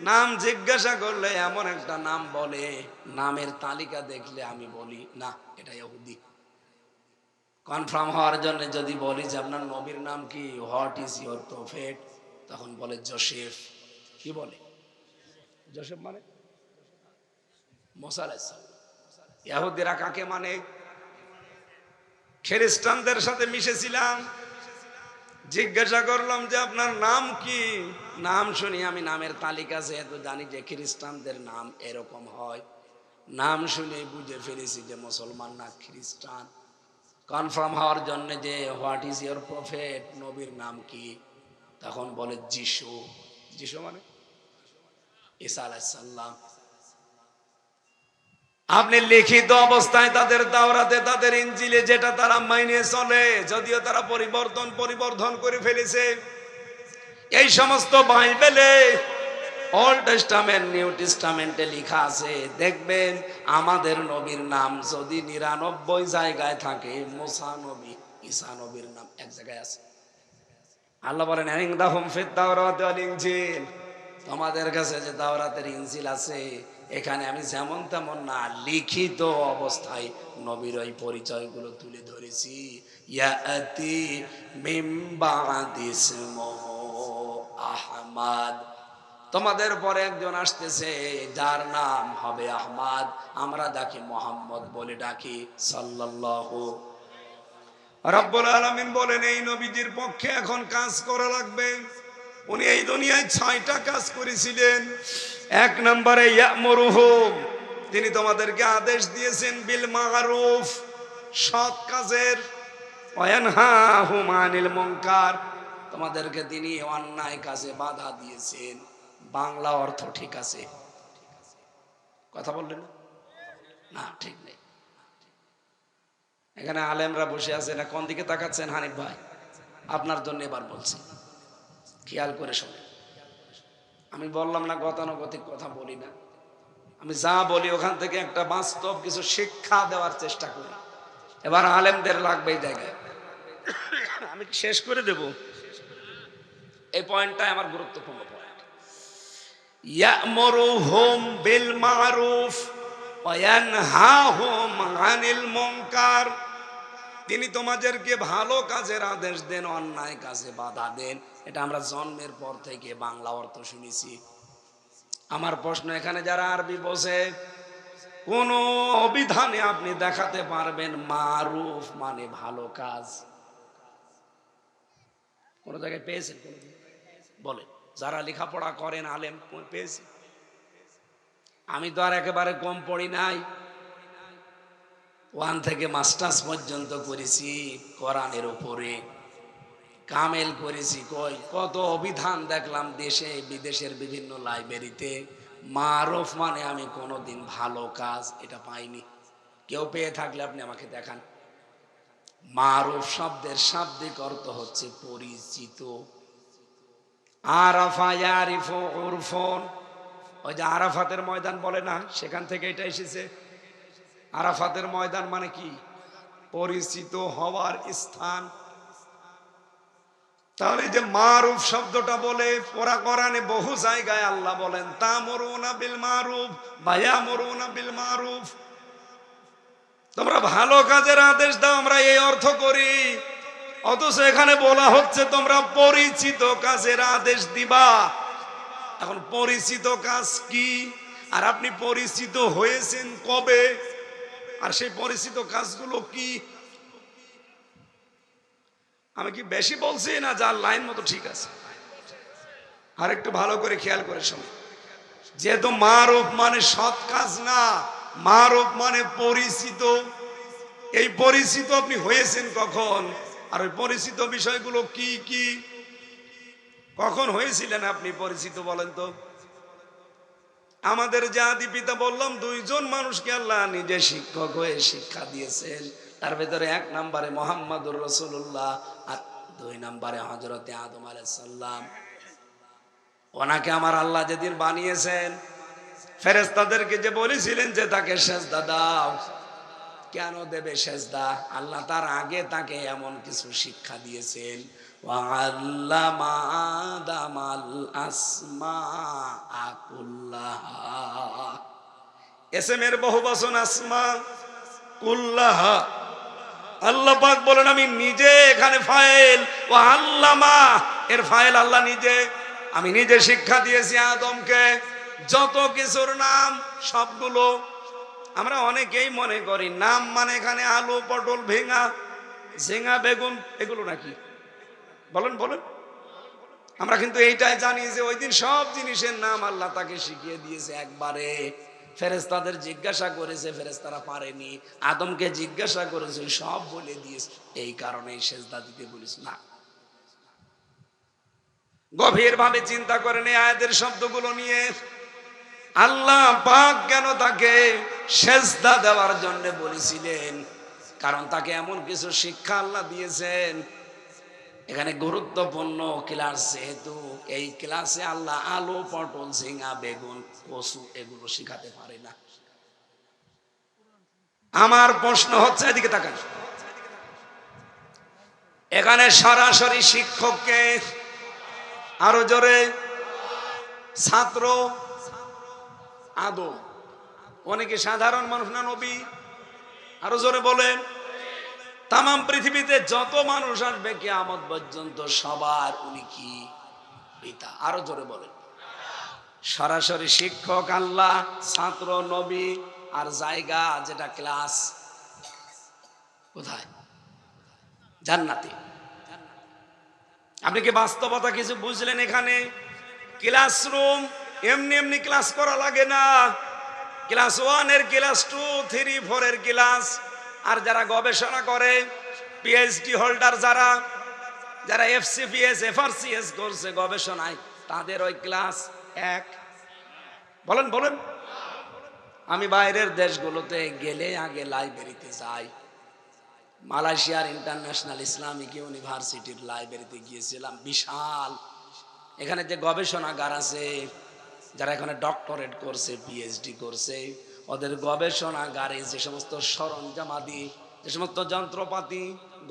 নাম জিজ্ঞাসা করলে এমন একটা নাম বলে, নামের তালিকা দেখলে আমি বলি না, এটা ইহুদি। কনফার্ম হওয়ার জন্য যদি বলি যে আপনার নবীর নাম কি, হোয়াট ইজ ইওর প্রফেট, তখন বলে জোসেফ। কি বলে? জোসেফ মানে মুসা আলাইহিস সালাম। ইহুদিরা কাকে মানে? খ্রিস্টানদের সাথে মিশেছিলাম, জিজ্ঞাসা করলাম যে আপনার নাম কি? নাম শুনি আমি, নামের তালিকা যেহেতু জানি যে খ্রিস্টানদের নাম এরকম হয়, নাম শুনে বুঝে ফেলেছি যে মুসলমান না খ্রিস্টান। কনফার্ম হওয়ার জন্য যে হোয়াট ইজ ইওর প্রফেট, নবীর নাম কি, তখন বলে যিশু। যিশু মানে ঈসা আলাইহিস সালাম। আপনি লিখিত অবস্থায় তাদের তাওরাতে, তাদের ইনজিলে যেটা তারা মাইনে চলে, যদিও তারা পরিবর্ধন করে ফেলেছে, এই সমস্ত বাইবেলে, ওল্ড টেস্টামেন্ট, নিউ টেস্টামেন্টে লেখা আছে, দেখবেন আমাদের নবীর নাম যদি 99 জায়গায় থাকে, মুসা নবী, ঈসা নবীর নাম এক জায়গায় আছে। আল্লাহ বলেন ইনদাহুম ফিত তাওরাত ওয়াল ইনজিল, তোমাদের কাছে যে তাওরাতের ইনজিল আছে, এখানে আমি যেমন তেমন না, লিখিত অবস্থায় নবীর ওই পরিচয়গুলো তুলে ধরেছি। ইয়াতি মিন বাদি ইসমুহু আহমদ, তোমাদের পরে একজন আসতেছে যার নাম হবে আহমদ, আমরা যাকে মোহাম্মদ বলে ডাকি সাল্লাল্লাহু। রব্বুল আলামিন বলেন এই নবীজির পক্ষে এখন কাজ করা লাগবে। উনি এই দুনিয়ায় 6টা কাজ করেছিলেন। 1 নম্বরে ইয়ামুরুহুম, তিনি তোমাদেরকে আদেশ দিয়েছেন বিল মারুফ, সৎ কাজের, ওয়ানহাহুম আনিল মুনকার, তোমাদেরকে তিনি অন্যায় কাজে বাধা দিয়েছেন। বাংলা অর্থ ঠিক আছে? কথা বললেন না? ঠিক নেই। এখানে আলেমরা বসে আছে না, কোন দিকে তাকাচ্ছেন হানিফ ভাই? আপনার জন্য এবার বলছি, খেয়াল করে শোনেন। আমি বললাম না গতানুগতিক কথা বলি না, আমি যা বলি ওখান থেকে একটা বাস্তব কিছু শিক্ষা দেওয়ার চেষ্টা করি। এবার আলেমদের লাগবে এই জায়গায়। আমি শেষ করে দেব, এই পয়েন্টটাই আমার গুরুত্বপূর্ণ পয়েন্ট। ইয়ামুরুহুম বিল মারুফ ওয়া ইয়ানহাহুম আনিল মুনকার, তিনি তোমাদেরকে ভালো কাজের আদেশ দেন, অন্যায় কাজে বাধা দেন। এটা আমরা জন্মের পর থেকে বাংলা অর্থ শুনেছি। আমার প্রশ্ন, এখানে যারা আরবি বোঝে, কোন অভিধানে আপনি দেখাতে পারবেন মারুফ মানে ভালো কাজ? কোন জায়গায় পেয়েছেন? বলে যারা লেখাপড়া করেন আলেম পেয়েছে? আমি তো আর একেবারে কম পড়ি নাই, 1 থেকে মাস্টার্স পর্যন্ত করেছি কোরআনের উপরে, কামেল করেছি। কত অভিধান দেখলাম দেশে বিদেশের বিভিন্ন লাইব্রেরিতে। মারুফ মানে আমি কোনোদিন ভালো কাজ এটা পাইনি। কেউ পেয়ে থাকলে আপনি আমাকে দেখান। মারুফ শব্দের শাব্দিক অর্থ হচ্ছে পরিচিত। আরাফা ইয়ারিফু উরফুন, ওই যে আরাফাতের ময়দান বলে না, সেখান থেকে এটা এসেছে। আরাফাতের ময়দান মানে কি? পরিচিত হওয়ার স্থান। তাহলে যে মারুফ শব্দটা বলে পুরা কোরআনে বহু জায়গায় আল্লাহ বলেন তামুরুনা বিল মারুফ বা ইয়ামুরুনা বিল মারুফ, তোমরা ভালো কাজের আদেশ দাও, আমরা এই অর্থ করি। অথচ এখানে বলা হচ্ছে তোমরা পরিচিত কাজের আদেশ দিবা। এখন পরিচিত কাজ কি, আর আপনি পরিচিত হয়েছেন কবে, আর সেই পরিচিত কাজগুলো কি? আমি কি বেশি বলছি না যার লাইন মতো ঠিক আছে? আর একটু ভালো করে খেয়াল করে শোনো। যেহেতু মারুফ মানে সৎ কাজ না, মারুফ মানে পরিচিত। এই পরিচিত আপনি হয়েছেন কখন, আর ওই পরিচিত বিষয়গুলো কি কি, কখন হয়েছিলেন আপনি পরিচিত বলেন তো? আমাদের জাতি পিতা বললাম 2 জন মানুষকে আল্লাহ নিজে শিক্ষক হয়ে শিক্ষা দিয়েছেন। তার ভেতরে 1 নম্বরে মুহাম্মদুর রাসূলুল্লাহ, আর 2 নম্বরে হযরতে আদম আলাইহিস সালাম। ওনাকে আমার আল্লাহ যেদিন বানিয়েছেন, ফেরেশতাদেরকে যে বলেছিলেন যে তাকে সেজদা দাও, কেন দেবে সেজদা? আল্লাহ তার আগে তাকে এমন কিছু শিক্ষা দিয়েছেন। ওয়াল্লামা আদামাল আসমাআ কুল্লাহা, এসএমের বহুবচন আসমা, কুল্লাহা। আল্লাহ পাক বলেন আমি নিজে, এখানে ফাইল ওয়াল্লামা, এর ফাইল আল্লাহ নিজে। আমি নিজে শিক্ষা দিয়েছি আদমকে যত কিছুর নাম সবগুলো। আমরা অনেকেই মনে করি নাম মানে এখানে আলু, পটল, ভেঙা, ঝিঙা, বেগুন, এগুলো নাকি? বলেন বলেন। আমরা কিন্তু এইটাই জানি যে ওই দিন সব জিনিসের নাম আল্লাহ তাকে শিখিয়ে দিয়েছে একবারে। ফেরেশতাদের জিজ্ঞাসা করেছে, ফেরেশতারা পারেনি। আদমকে জিজ্ঞাসা করেছে, সব বলে দিয়েছে। এই কারণেই সেজদা দিতে বলেছে না। গভীর ভাবে চিন্তা করেন এই আয়াতের শব্দগুলো নিয়ে। আল্লাহ পাক কেন তাকে সেজদা দেওয়ার জন্য বলেছিলেন? কারণ তাকে এমন কিছু শিক্ষা আল্লাহ দিয়েছেন। এখানে গুরুত্বপূর্ণ ক্লাস, যেহেতু এই ক্লাসে আল্লাহ আলু, পটল, ঝিঙা, বেগুন, কচু এগুলো শিখাতে পারে না। আমার প্রশ্ন হচ্ছে, এদিকে তাকান, এখানে সরাসরি শিক্ষককে, আরো জোরে, ছাত্র আদম, অনেকে সাধারণ মানুষ না নবী? আরো জোরে বলেন। তাম পৃথিবীতে যত মানুষ আসবে কিয়ামত পর্যন্ত সবার উনি কি? পিতা। আরো জোরে বলেন। সরাসরি শিক্ষক আল্লাহ, ছাত্র নবী, আর জায়গা যেটা ক্লাস, কোথায়? জান্নাতে। আপনি কি বাস্তবতা কিছু বুঝলেন? এখানে ক্লাসরুম এমনি এমনি ক্লাস করা লাগে না। ক্লাস 1 এর ক্লাস 2, 3, 4 এর ক্লাস। আর যারা গবেষণা করে, পিএইচডি হোল্ডার, যারা এফসিপিএস এফআরসিএস করছে গবেষণায়, তাদের ওই ক্লাস 1। বলেন বলেন। আমি বাইরের দেশগুলোতে গেলে আগে লাইব্রেরিতে যাই। মালয়েশিয়ার ইন্টারন্যাশনাল ইসলামিক ইউনিভার্সিটির লাইব্রেরিতে গিয়েছিলাম, বিশাল। এখানে যে গবেষণাগার আছে, যারা এখানে ডক্টরেট করছে, পিএইচডি করছে, ওদের গবেষণাগারে যে সমস্ত সরঞ্জামাদি, যে সমস্ত যন্ত্রপাতি,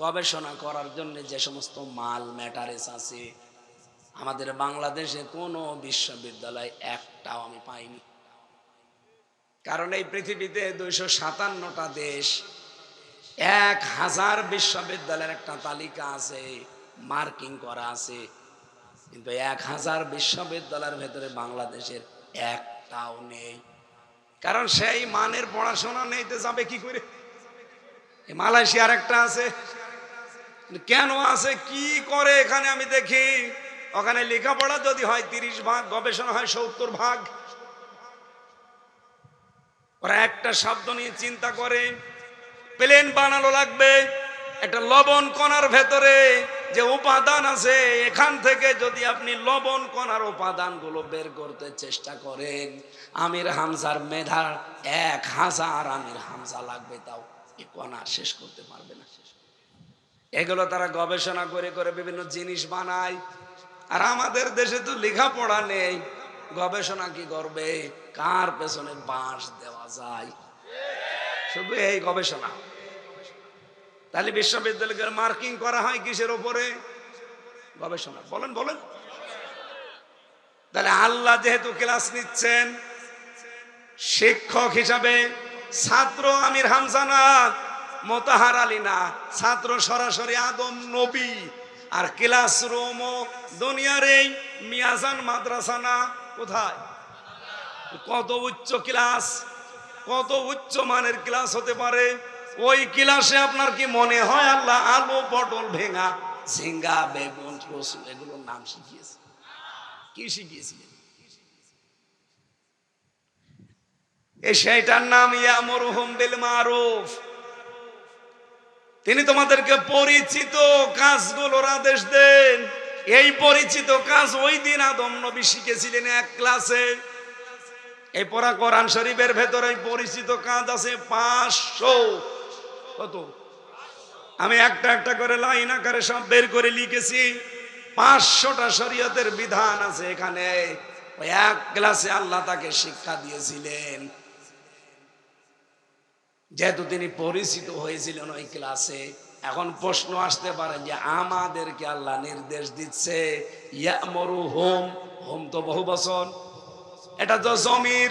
গবেষণা করার জন্য যে সমস্ত মাল ম্যাটারেস আছে, আমাদের বাংলাদেশে কোনো বিশ্ববিদ্যালয় একটাও আমি পাইনি। কারণ এই পৃথিবীতে 257টা দেশ, 1000 বিশ্ববিদ্যালয়ের একটা তালিকা আছে, মার্কিং করা আছে, কিন্তু 1000 বিশ্ববিদ্যালয়ের ভেতরে বাংলাদেশের একটাও নেই। কারণ সেই মানের পড়াশোনা নেইতে যাবে কি করে? মালয়েশিয়ার একটা আছে, কেন আছে, কি করে এখানে আমি দেখি, ওখানে লেখাপড়া যদি হয় 30 ভাগ, গবেষণা হয় 70 ভাগ। ওরা একটা শব্দ নিয়ে চিন্তা করে, প্লেন বানানো লাগবে, একটা লবণ কণার ভেতরে যে উপাদান আছে, এখান থেকে যদি আপনি লবণ কণার উপাদানগুলো বের করতে চেষ্টা করেন, আমির হামজার মেধা 1000 আমির হামজা লাগবে, তাও এই কণা শেষ করতে পারবে না। এগুলো তারা গবেষণা করে করে বিভিন্ন জিনিস বানায়। আর আমাদের দেশে তো লেখাপড়া নেই, গবেষণা কি করবে? কার পেছনে বাঁশ দেওয়া যায়, শুধু এই গবেষণা। তাহলে বিশ্ববিদ্যালয়ের মার্কিং করা হয় কিসের উপরে? গবেষণা। বলেন বলেন। তাহলে আল্লাহ যেহেতু ক্লাস নিচ্ছেন, শিক্ষক হিসাবে ছাত্র আমির হামজা না, মোতাহার আলী না, ছাত্র সরাসরি আদম নবী। আর ক্লাসরুমও দুনিয়ার এই মিয়াজান মাদ্রাসা না, কোথায়? কত উচ্চ ক্লাস, কত উচ্চ মানের ক্লাস হতে পারে। ওই ক্লাসে আপনার কি মনে হয় আল্লাহ আলু, পটল, ভেঙা, ঝিঙ্গা, বেগুন, রসুন এগুলোর নাম শিখিয়েছে? কি শিখিয়েছিলেন? সেইটার নাম ইয়ামুরুহুম বিল মারুফ। তিনি তোমাদেরকে পরিচিত কাজগুলোর আদেশ দেন। এই পরিচিত কাজ ওই দিন আদম নবী শিখেছিলেন এক ক্লাসে। এই পড়া কোরআন শরীফের ভেতরে পরিচিত কাজ আছে 500। কত? আমি একটা একটা করে লাইন আকারে সব বের করে লিখেছি। 500টা শরীয়তের বিধান আছে এখানে। ওই এক ক্লাসে আল্লাহ তাকে শিক্ষা দিয়েছিলেন। যেহেতু তিনি পরিচিত হয়েছিলেন ওই ক্লাসে, এখন প্রশ্ন আসতে পারে যে আমাদেরকে আল্লাহ নির্দেশ দিচ্ছে ইয়ামুরুহুম, হুম তো বহুবচন, এটা তো জমির,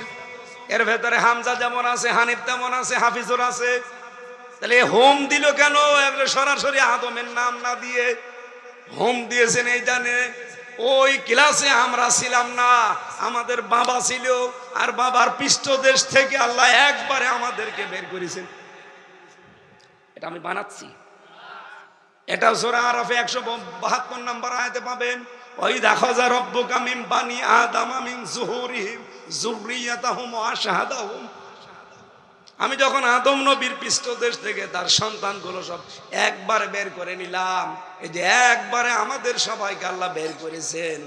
এর ভেতরে হামজা যেমন আছে, হানিফ তেমন আছে, হাফিজুর আছে। তাহলে হোম দিল কেন? সরাসরি আদমের নাম না দিয়ে হোম দিয়েছেন। এই জানে ওই ক্লাসে আমরা ছিলাম না, আমাদের বাবা ছিল, আর বাবার পৃষ্ঠদেশ থেকে আল্লাহ একবারে আমাদেরকে বের করেছেন। এটা আমি বানাচ্ছি। এটা সূরা আরাফে 172 নম্বর আয়াতে পাবেন। ওই দেখো যা রব্বুকা মিন বানি আদম মিন যুহুরিহিম যুররিয়াতাহুম ওয়া আশহাদাহুম। আমি যখন আদম নবীর পৃষ্ঠদেশ থেকে তার সন্তানগুলো সব একবার বের করে নিলাম, এই যে একবারে আমাদের সবাইকে আল্লাহ বের করেছেন।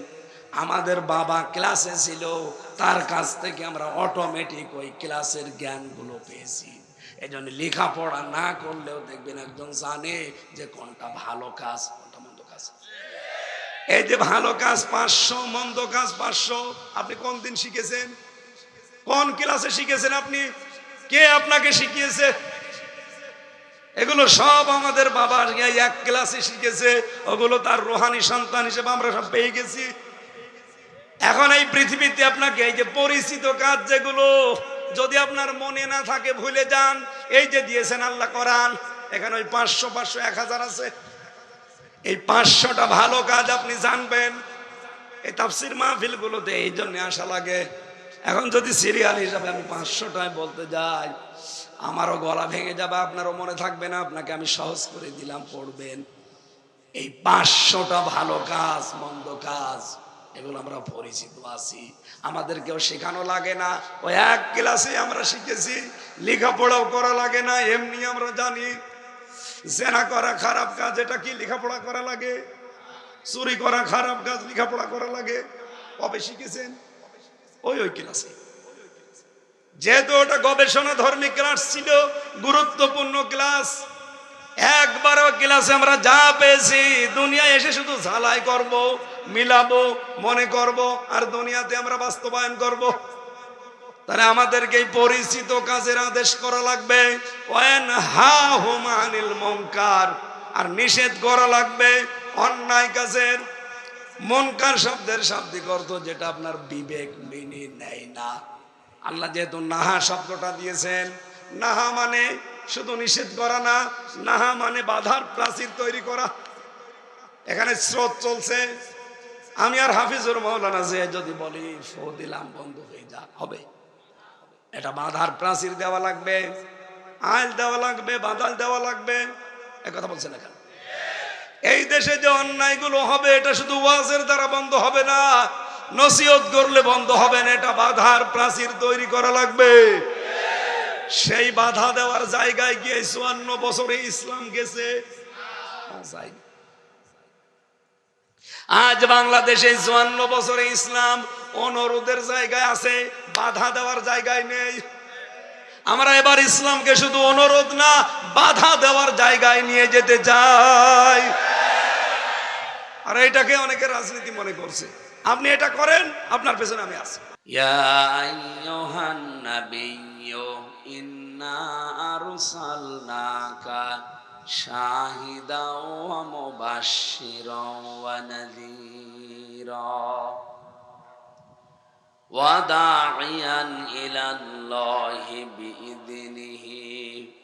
আমাদের বাবা ক্লাসে ছিল, তার কাছ থেকে আমরা অটোমেটিক ওই ক্লাসের জ্ঞানগুলো পেয়েছি। এই জন্য লেখাপড়া না করলেও দেখবেন একজন জানে যে কোনটা ভালো কাজ, কোনটা মন্দ কাজ। এই যে ভালো কাজ 500, মন্দ কাজ 500। আপনি কোন দিন শিখেছেন? কোন ক্লাসে শিখেছেন আপনি? কে আপনাকে শিখিয়েছে? এগুলো সব আমাদের বাবার এক ক্লাসে শিখেছে। ওগুলো তার রুহানি সন্তান হিসেবে আমরা সব পেয়ে গেছি। এখন এই পৃথিবীতে আপনাকে এই যে পরিচিত কাজ যেগুলো, যদি আপনার মনে না থাকে, ভুলে যান, এই যে দিয়েছেন আল্লাহ কোরআন, এখানে ওই 500, 1000 আছে। এই 500টা ভালো কাজ আপনি জানবেন। এই তাফসীর মাহফিলগুলোতে এই জন্য আসা লাগে। এখন যদি সিরিয়াল হিসাবে আমি 500টায় বলতে যাই, আমারও গলা ভেঙে যাবে, আপনারও মনে থাকবে না। আপনাকে আমি সহজ করে দিলাম, পড়বেন। এই 500টা ভালো কাজ মন্দ কাজ এগুলো আমরা পরিচিত আছি, আমাদেরকেও শেখানো লাগে না। ওই এক ক্লাসে আমরা শিখেছি, লেখাপড়াও করা লাগে না, এমনি আমরা জানি জেনা করা খারাপ কাজ, এটা কি লেখাপড়া করা লাগে? চুরি করা খারাপ কাজ, লেখাপড়া করা লাগে? কবে শিখেছেন? ওই ক্লাসে। যেহেতু ওটা গবেষণা ধর্মী ক্লাস ছিল, গুরুত্বপূর্ণ ক্লাস, একবারও ক্লাসে আমরা যা পেয়েছি দুনিয়ায় এসে শুধু ঝালাই করব, মিলাবো, মনে করব, আর দুনিয়াতে আমরা বাস্তবায়ন করব। তাহলে আমাদেরকে এই পরিচিত কাজের আদেশ করা লাগবে, ওয়ানহাহুম আনিল মুনকার, আর নিষেধ করা লাগবে অন্যায় কাজের। মুনকার শব্দের শাব্দিক অর্থ যেটা আপনার বিবেক মেনে নেয় না। আল্লাহ যেহেতু নাহা শব্দটা দিয়েছেন, নাহা মানে শুধু নিষেধ করা না, নাহা মানে বাধার প্রাচীর তৈরি করা। এখানে স্রোত চলছে, আমি আর হাফিজুর মাওলানা যে যদি বলি ফো দিলাম বন্ধ হয়ে যা হবে, এটা বাধার প্রাচীর দেওয়া লাগবে, আইল দেওয়া লাগবে, বাধাল দেওয়া লাগবে। একথা বলছেন এখানে। এই দেশে যে অন্যায়গুলো হবে এটা শুধু ওয়াজের দ্বারা বন্ধ হবে না, নসিহত করলে বন্ধ হবে না, এটা বাধার প্রাচীর তৈরি করা লাগবে। সেই বাধা দেওয়ার জায়গায় গিয়ে 54 বছরে ইসলাম গেছে। আজ বাংলাদেশে 54 বছরে ইসলাম অনুরোধের জায়গায় আছে, বাধা দেওয়ার জায়গায় নেই। আমরা এবার ইসলামকে শুধু অনুরোধ না, বাধা দেওয়ার জায়গায় নিয়ে যেতে চাই। আর এটাকে অনেকে রাজনীতি মনে করছে। আপনি এটা করেন, আপনার পেছনে আমি আছি। ইয়া আইয়ুহান নাবিয়্যু ইন্না আরসালনাকা শাহিদাও ওয়া মুবাশশিরাও ওয়া নাযীরা ওয়া দাঈয়ান ইলাল্লাহি বিইযনিহি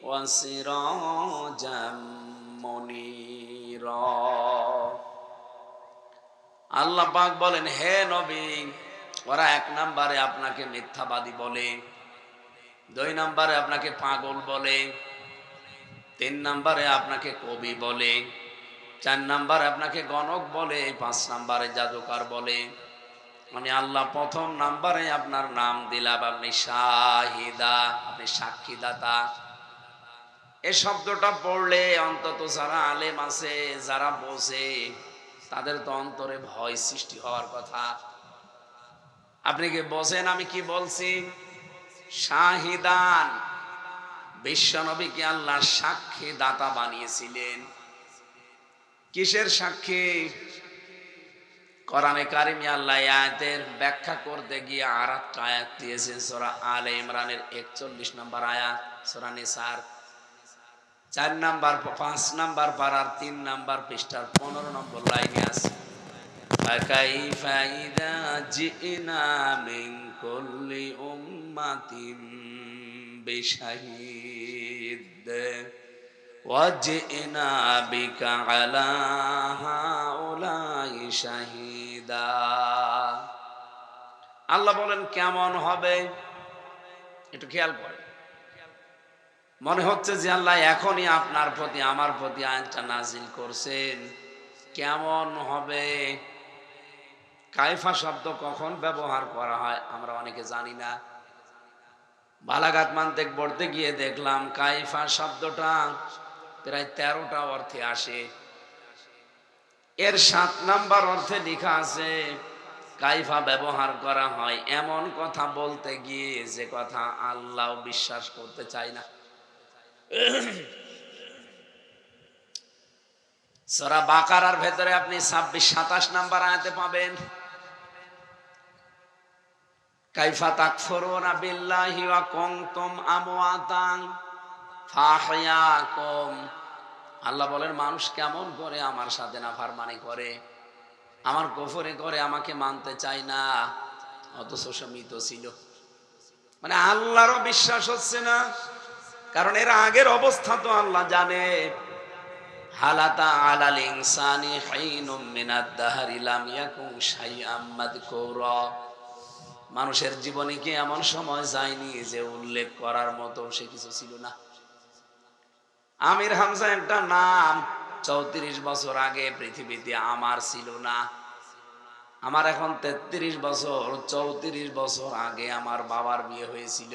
ওয়া সিরাজাম মুনীরা। আল্লাহ পাক বলেন, হে নবী, ওরা 1 নম্বরে আপনাকে মিথ্যাবাদী বলে, 2 নম্বরে আপনাকে পাগল বলে, 3 নম্বরে আপনাকে কবি বলে, 4 নম্বরে আপনাকে গণক বলে, 5 নম্বরে জাদুকর বলে। আমি আল্লাহ 1ম নম্বরে আপনার নাম দিলাম, আপনি শাহিদা, আপনি সাক্ষীদাতা। এই শব্দটা পড়লে অন্তত যারা আলেম আছে, যারা বোঝে, তাদের তো অন্তরে ভয় সৃষ্টি হওয়ার কথা। আপনি কি বোঝেন আমি কি বলছি? শাহিদান, বিশ্বনবীকে আল্লাহ সাক্ষী দাতা বানিয়েছিলেন। কিসের সাক্ষী? কোরআনে কারিমে আল্লাহ আয়াতের ব্যাখ্যা করতে গিয়ে আরেকটা আয়াত দিয়েছেন, সূরা আলে ইমরানের 41 নম্বর আয়াত, সূরা নিসার 4 নম্বর 5 নম্বর পারার 3 নম্বর পৃষ্ঠার 15 নম্বর লাইনে আছে, ফাকাইফা ইযা জিনা মিন কুল্লি উম্মাতিন বিশাহিদ ওয়া জিনা বিকা আলা হাউলাই শাহিদা। আল্লাহ বলেন কেমন হবে একটু খেয়াল করেন। মনে হচ্ছে যে আল্লাহ এখনই আপনার প্রতি আমার প্রতি আয়াতটা নাজিল করছেন। কেমন হবে? কাইফা শব্দ কখন ব্যবহার করা হয় আমরা অনেকে জানি না। বালাগাত মানতেক পড়তে গিয়ে দেখলাম কাইফা শব্দটা প্রায় 13টা অর্থে আসে। এর 7 নাম্বার অর্থে লেখা আছে কাইফা ব্যবহার করা হয় এমন কথা বলতে গিয়ে যে কথা আল্লাহ বিশ্বাস করতে চায় না। সূরা বাকারার ভেতরে আপনি 26-27 নাম্বার আয়াতে পাবেন, কাইফা তাকফুরুনা বিল্লাহি ওয়া কুনতুম আমওয়াতান ফাহইয়াকুম। আল্লাহ বলেন মানুষ কেমন করে আমার সাথে নাফরমানি করে, আমার কুফরি করে, আমাকে মানতে চায় না, অথচ সে মৃত ছিল। মানে আল্লাহরও বিশ্বাস হচ্ছে না, কারণ এর আগের অবস্থা তো আল্লাহ জানে। হালাতা আলাল ইনসানি হাইনুম মিনাদ দাহরি লাম ইয়াকুন শাইআম মাযকুরা। মানুষের জীবনে কি এমন সময় যায়নি যে উল্লেখ করার মতো সে কিছু ছিল না। আমির হামজা একটা নাম, 34 বছর আগে পৃথিবীতে আমার ছিল না। আমার এখন 33 বছর, 34 বছর আগে আমার বাবার বিয়ে হয়েছিল।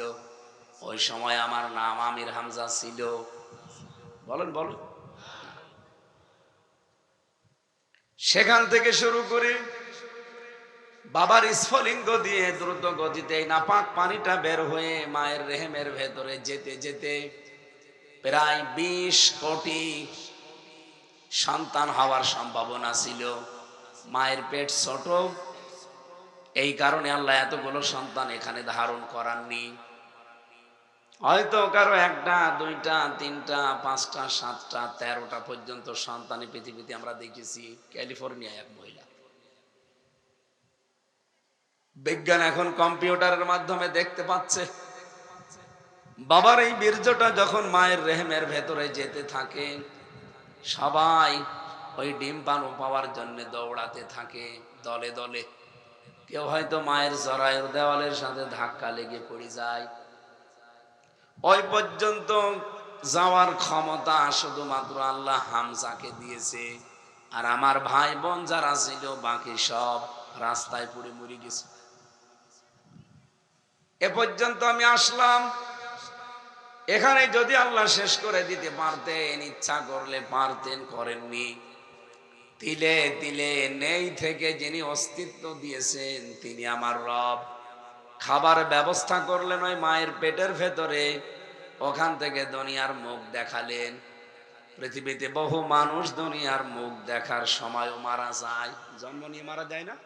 ওই সময় আমার নাম আমির হামজা ছিল। বলেন বলেন। সেখান থেকে শুরু করে বাবার স্ফলিঙ্গ দিয়ে দ্রুত গতিতে নাপাক পানিটা বের হয়ে মায়ের রেহেমের ভেতরে যেতে যেতে প্রায় 20 কোটি সন্তান হওয়ার সম্ভাবনা ছিল। মায়ের পেট ছোট, এই কারণে আল্লাহ এতগুলো সন্তান এখানে ধারণ করাননি। হয়তো কারো একটা, দুইটা, তিনটা, পাঁচটা, সাতটা, 13টা পর্যন্ত সন্তানই পৃথিবীতে আমরা দেখেছি। ক্যালিফোর্নিয়ায় এক মহিলা। বিজ্ঞান এখন কম্পিউটারের মাধ্যমে দেখতে পাচ্ছে বাবার এই বীর্যটা যখন মায়ের রেহেমের ভেতরে যেতে থাকে, সবাই ওই ডিম পানু পাওয়ার জন্য দৌড়াতে থাকে দলে দলে। কেউ হয়তো মায়ের জরায়ুর দেওয়ালের সাথে ধাক্কা লেগে পড়ে যায়। ওই পর্যন্ত যাওয়ার ক্ষমতা শুধুমাত্র আল্লাহ হামজাকে দিয়েছে। আর আমার ভাই বোন যারা ছিল বাকি সব রাস্তায় পড়ে মরে গেছে। এ পর্যন্ত আমি আসলাম। এখানে যদি আল্লাহ শেষ করে দিতে পারতেন, ইচ্ছা করলে পারতেন, করেননি। তিলে তিলে নেই থেকে যিনি অস্তিত্ব দিয়েছেন তিনি আমার রব। খাবার ব্যবস্থা করলেন ওই মায়ের পেটের ভেতরে, ওখান থেকে দুনিয়ার মুখ দেখালেন। পৃথিবীতে বহু মানুষ দুনিয়ার মুখ দেখার সময়ও মারা যায়, জন্ম নিয়ে মারা যায় না?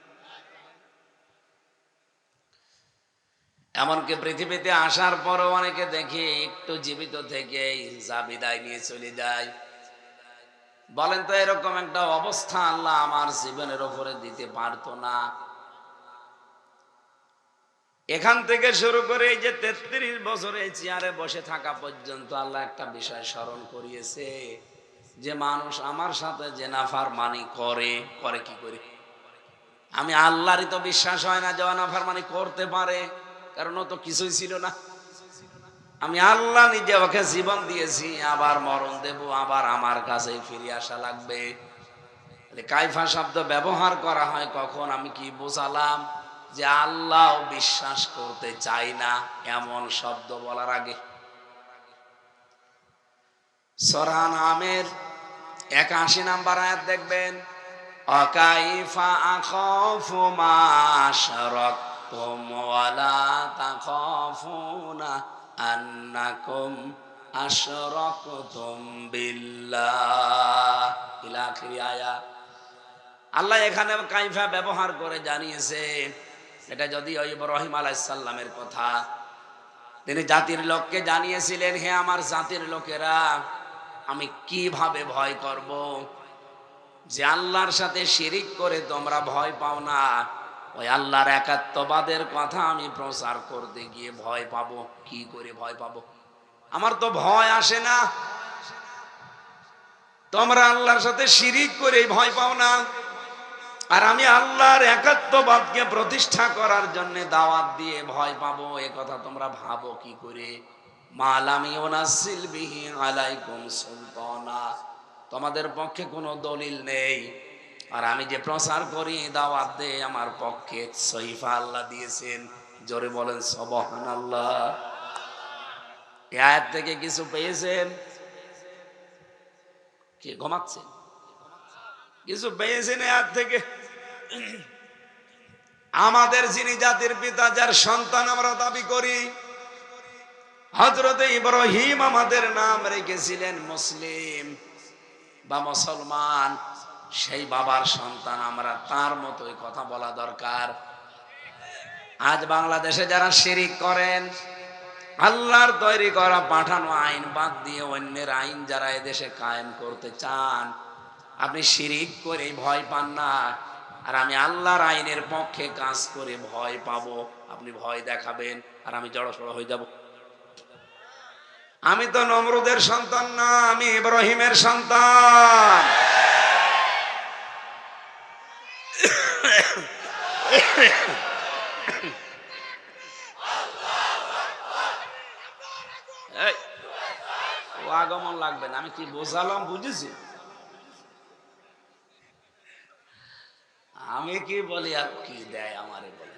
এমনকি পৃথিবীতে আসার পরও অনেকে দেখি একটু জীবিত থেকে যা বিদায় নিয়ে চলে যায়। বলেন তো, এরকম একটা অবস্থা আল্লাহ আমার জীবনের উপরে দিতে পারতো না? এখান থেকে শুরু করে এই যে 33 বছরে চেয়ারে বসে থাকা পর্যন্ত আল্লাহ একটা বিষয় স্মরণ করিয়েছে যে মানুষ আমার সাথে যে নাফরমানি করে, করে কি করে? আমি আল্লাহরই তো বিশ্বাস হয় না যে নাফরমানি করতে পারে, কারণ ও তো কিছুই ছিল না। আমি আল্লাহ নিজে ওকে জীবন দিয়েছি, আবার মরণ দেব, আবার আমার কাছেই ফিরে আসা লাগবে। কাইফা শব্দ ব্যবহার করা হয় কখন? আমি কি বোঝালাম? যে আল্লাহ বিশ্বাস করতে চাই না এমন শব্দ বলার আগে। সূরা নামের 81 নাম্বার আয়াত দেখবেন, অকাইফা আখাফু মা আশরাকতুম ওয়ালা তাখাফুনা আন্নাকুম আশরাকতুম বিল্লাহ ইলা আখির আয়াত। আল্লাহ এখানে কাইফা ব্যবহার করে জানিয়েছে, এটা যদিও ইব্রাহিম আলাইহিস সালামের কথা। তিনি জাতির লোককে জানিয়েছিলেন, হে আমার জাতির লোকেরা, আমি কিভাবে ভয় করব? যে আল্লাহর সাথে শিরিক করে তোমরা ভয় পাও না, ওই আল্লাহর একাত্মবাদের কথা আমি প্রচার করতে গিয়ে ভয় পাবো। কি করে ভয় পাবো? আমার তো ভয় আসে না। তোমরা আল্লাহর সাথে শিরিক করে ভয় পাও না, আর আমি আল্লাহর একাত্মবাদকে প্রতিষ্ঠা করার জন্য দাওয়াত দিয়ে ভয় পাবো, এ কথা তোমরা ভাবো কি করে? মালাম ইউনাসিল বিহি আলাইকুম সুলতানা, তোমাদের পক্ষে কোনো দলিল নেই, আর আমি যে প্রচার করি, দাওয়াত দেই, আমার পক্ষে সহিফা আল্লাহ দিয়েছেন। জোরে বলেন সুবহানাল্লাহ। এই আয়াত থেকে কিছু পেয়েছেন? কি ঘুমাচ্ছেন? কিছু পেয়েছেন এই আয়াত থেকে? আমাদের যিনি জাতির পিতা, যার সন্তান আমরা দাবি করি, হযরত ইব্রাহিম আমাদের নাম রেখেছিলেন মুসলিম বা মুসলমান। সেই বাবার সন্তান আমরা, তার মতোই কথা বলা দরকার। আজ বাংলাদেশে যারা শিরিক করেন, আল্লাহর তৈরি করা পাঠানো আইন বাদ দিয়ে অন্যের আইন যারা এদেশে কায়েম করতে চান, আপনি শিরিক করে ভয় পান না, আর আমি আল্লাহর আইনের পক্ষে কাজ করে ভয় পাবো। আপনি ভয় দেখাবেন আর আমি জড়সড় হয়ে যাব। আমি তো নমরুদের সন্তান না, আমি ইব্রাহিমের সন্তান। ও আগমন লাগবে না, আমি কি বোঝালাম বুঝেছি? আমি কি বলি আর কি দেয় আমারে বলে।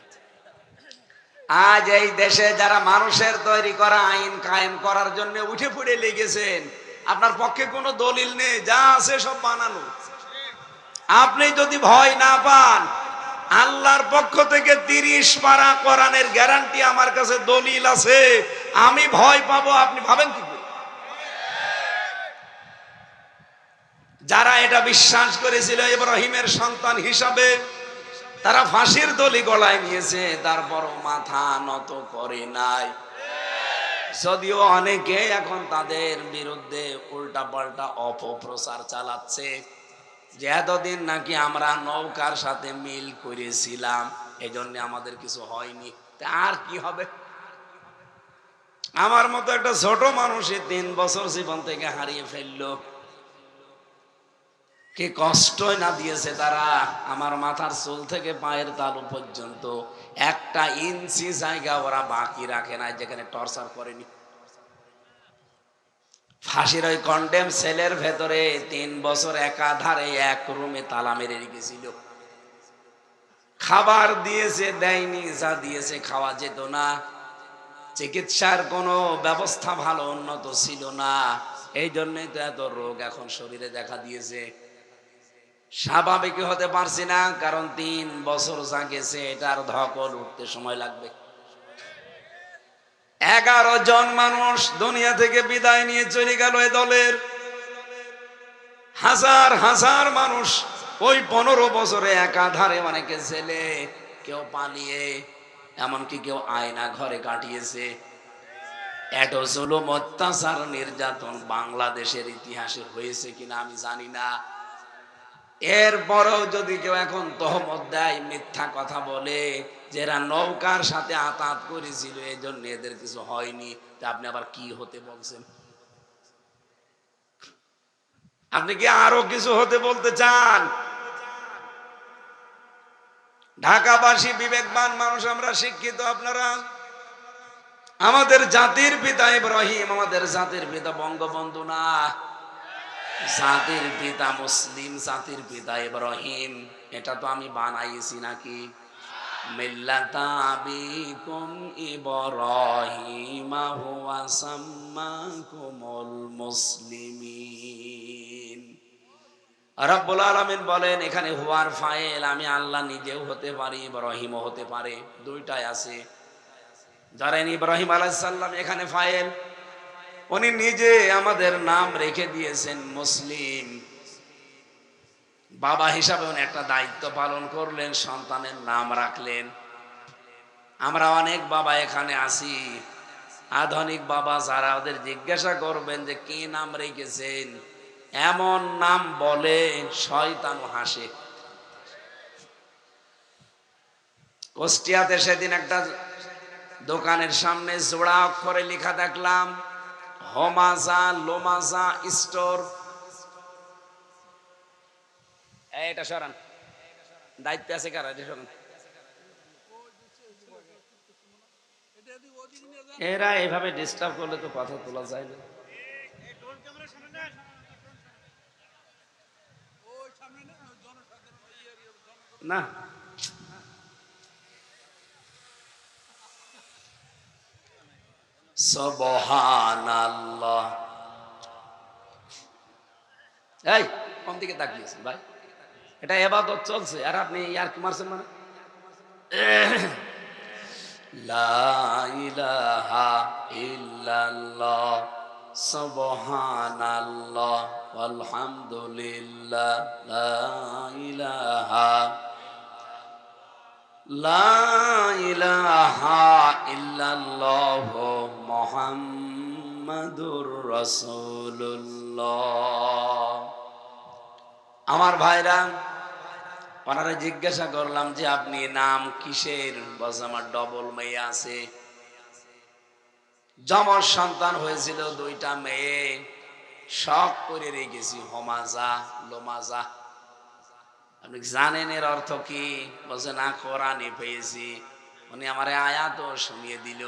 আজ এই দেশে যারা মানুষের তৈরি করা আইন কায়েম করার জন্য উঠে পড়ে লেগেছেন, আপনার পক্ষে কোনো দলিল নেই, যা আছে সব বানানো। আপনি যদি ভয় না পান, আল্লাহর পক্ষ থেকে 30 পারা কোরআনের গ্যারান্টি আমার কাছে দলিল আছে, আমি ভয় পাবো আপনি ভাবেন কি করে? যারা এটা বিশ্বাস করেছিল ইব্রাহিমের সন্তান হিসাবে, তারা ফাঁসির দড়ি গলায় নিয়েছে, তারপরও মাথা নত করে নাই। যদিও অনেকে এখন তাদের বিরুদ্ধে উল্টাপাল্টা অপপ্রচার চালাচ্ছে যে এতদিন নাকি আমরা নৌকার সাথে মিল করেছিলাম, এজন্য আমাদের কিছু হয়নি। তা আর কি হবে? আমার মতো একটা ছোট মানুষই 3 বছর জীবন থেকে হারিয়ে ফেললো, কি কষ্টই না দিয়েছে তারা। আমার মাথার চুল থেকে পায়ের তালু পর্যন্ত 1 ইঞ্চি জায়গা ওরা বাকি রাখে না যেখানে টর্চার করেনি। ফাঁসির ওই কন্ডেম সেলের ভেতরে 3 বছর একাধারে এক রুমে তালা মেরে রেখেছিল। খাবার দিয়েছে, দেয়নি, যা দিয়েছে খাওয়া যেত না। চিকিৎসার কোনো ব্যবস্থা ভালো উন্নত ছিল না, এই জন্যই তো এত রোগ এখন শরীরে দেখা দিয়েছে। স্বাভাবিক হতে পারছি না, কারণ 3 বছর যা গেছে এটার ধকল উঠতে সময় লাগবে। 11 জন মানুষ দুনিয়া থেকে বিদায় নিয়ে চলে গেল এ দলের। হাজার হাজার মানুষ ওই 15 বছরে একাধারে, অনেকে ছেলে, কেউ পালিয়ে, এমনকি কেউ আয়না ঘরে কাটিয়েছে। এত জুলুম, অত্যাচার, নির্যাতন বাংলাদেশের ইতিহাসে হয়েছে কিনা আমি জানি না। এরপরেও যদি কেউ এখন তহমত দেয়, মিথ্যা কথা বলে যে এরা নৌকার সাথে আতাত করেছিল এই জন্য এদের কিছু হয়নি, তা আপনি আবার কি হতে বলছেন? আপনি কি আরো কিছু হতে বলতে চান? ঢাকাবাসী বিবেকবান মানুষ, আমরা শিক্ষিত, আপনারা। আমাদের জাতির পিতা ইব্রাহিম, আমাদের জাতির পিতা বঙ্গবন্ধু না, জাতির পিতা মুসলিম, জাতির পিতা ইব্রাহিম। এটা তো আমি বানাইছি নাকি? মিল্লাতা আবিকুম ইব্রাহিম হুয়া সাম্মাকুমুল মুসলিমিন। রব্বুল আলামিন বলেন এখানে হুয়ার ফাইল, আমি আল্লাহ নিজেও হতে পারি, ইব্রাহিমও হতে পারে, দুইটাই আছে। ধরেন ইব্রাহিম আলাইহিস সালাম এখানে ফাইল, উনি নিজে আমাদের নাম রেখে দিয়েছেন মুসলিম। বাবা হিসাবে উনি একটা দায়িত্ব পালন করলেন, সন্তানের নাম রাখলেন। আমরা অনেক বাবা এখানে আছি, আধুনিক বাবা যারা, ওদের জিজ্ঞাসা করবেন যে কি নাম রেখেছেন, এমন নাম বলে শয়তান হাসে। কুষ্টিয়াতে সেদিন একটা দোকানের সামনে জোড়া অক্ষরে লেখা দেখলাম, হোমাজা লোমাজা স্টোর। এটা সরান, দায়িত্ব আছে কারা, এটা সরান। এরা এইভাবে ডিস্টার্ব করলে তো কথা তোলা যায় না। না, সুবহানাল্লাহ। এই কোন দিকে তাকিয়েছেন ভাই? এটা ইবাদত চলছে আর আপনি ইয়ার কি মারছেন মানে? লা ইলাহা ইল্লাল্লাহ সুবহানাল্লাহ আলহামদুলিল্লাহ লা ইলাহা ইল্লাল্লাহ মুহাম্মাদুর রাসূলুল্লাহ। আমার ভাইরা, ওনারা জিজ্ঞাসা করলাম যে আপনি নাম কিসের? বলছে আমার ডবল মেয়ে আছে, যমজ সন্তান হয়েছিল 2টা মেয়ে, শখ করে রেখেছি হোমাজা লোমাজা। আপনি জানেন এর অর্থ কি? বলছে না, কোরআনে পেয়েছি। উনি আমার আয়াত শুনিয়ে দিল,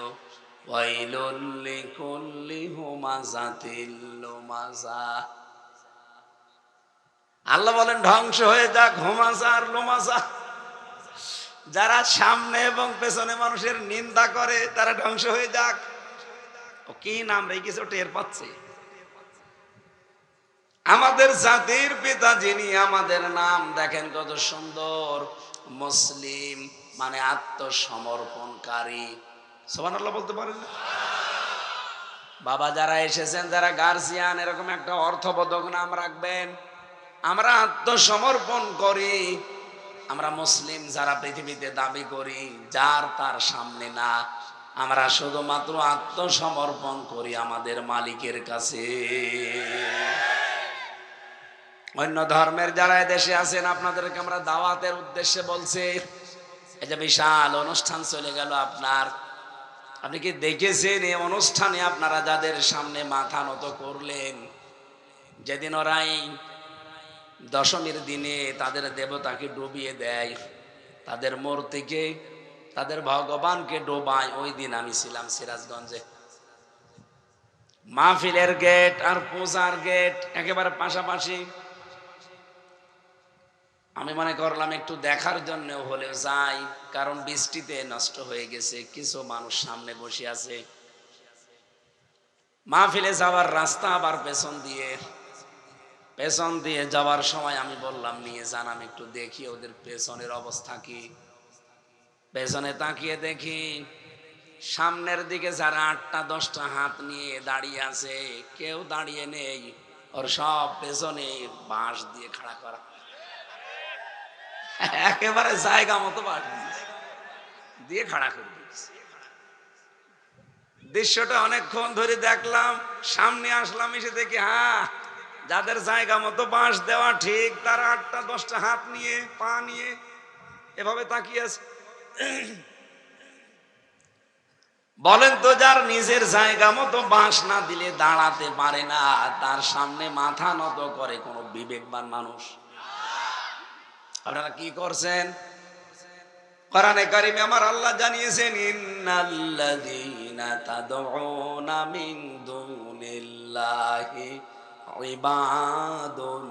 ওয়াইলুল লিকুল্লি হুমাজাতিল লুমাজা। আল্লাহ বলেন ধ্বংস হয়ে যাক হোমাজা আর লোমাজা। যারা সামনে এবং পেছনে মানুষের নিন্দা করে তারা ধ্বংস হয়ে যাক। ও কি নাম রেখেছে টের পাচ্ছে। আমাদের জাতির পিতা যিনি, আমাদের নাম দেখেন কত সুন্দর, মুসলিম মানে আত্মসমর্পণকারী। সুবহানাল্লাহ বলতে পারেন না? বাবা যারা এসেছেন, যারা গার্জিয়ান, এরকম একটা অর্থবোধক নাম রাখবেন। আমরা আত্মসমর্পণ করি। আমরা মুসলিম যারা পৃথিবীতে দাবি করি, যার তার সামনে না, আমরা শুধুমাত্র আত্মসমর্পণ করি আমাদের মালিকের কাছে। অন্য ধর্মের যারা দেশে আছেন, আপনাদেরকে আমরা দাওয়াতের উদ্দেশ্যে বলছি। এই যে বিশাল অনুষ্ঠান চলে গেল আপনার, আপনি কি দেখেছেন এই অনুষ্ঠানে আপনারা যাদের সামনে মাথা নত করলেন, যেদিন ওরাই দশমীর দিনে তাদের দেবতাকে ডুবিয়ে দেয়, তাদের মূর্তিকে, তাদের ভগবানকে ডোবায়, ওই দিন আমি ছিলাম সিরাজগঞ্জে। মাহফিলের গেট আর পূজার গেট একেবারে পাশাপাশি। আমি মনে করলাম একটু দেখার জন্য হলেও যাই, কারণ বৃষ্টিতে নষ্ট হয়ে গেছে। কিছু মানুষ সামনে বসে আছে, মাহফিলে যাওয়ার রাস্তা আবার পেছন দিয়ে যাওয়ার সময় আমি বললাম নিয়ে যান, আমি একটু দেখি ওদের পেছনের অবস্থা কি। পেছনে তাকিয়ে দেখি সামনের দিকে যারা 8টা 10টা হাত নিয়ে দাঁড়িয়ে আছে, কেউ দাঁড়িয়ে নেই, ওর সব পেছনে বাঁশ দিয়ে খাড়া করা, একেবারে জায়গা মতো বাঁশ দিয়ে খাড়া করে দিয়েছে। দৃশ্যটা অনেকক্ষণ ধরে দেখলাম, সামনে আসলাম, এসে দেখি হ্যাঁ, যাদের জায়গা মতো বাঁশ দেওয়া ঠিক, তারা 8টা 10টা হাত নিয়ে পা নিয়ে এভাবে তাকিয়ে আছে। বলেন তো, যার নিজের জায়গা মতো বাঁশ না দিলে দাঁড়াতে পারে না, তার সামনে মাথা নত করে কোন বিবেকবান মানুষ? আপনারা কি করছেন? কোরআনে কারিমে আমার আল্লাহ জানিয়েছেন, ইন্নাল্লাযীনা তাদউনা মিন দুনিল্লাহি ইবাদুন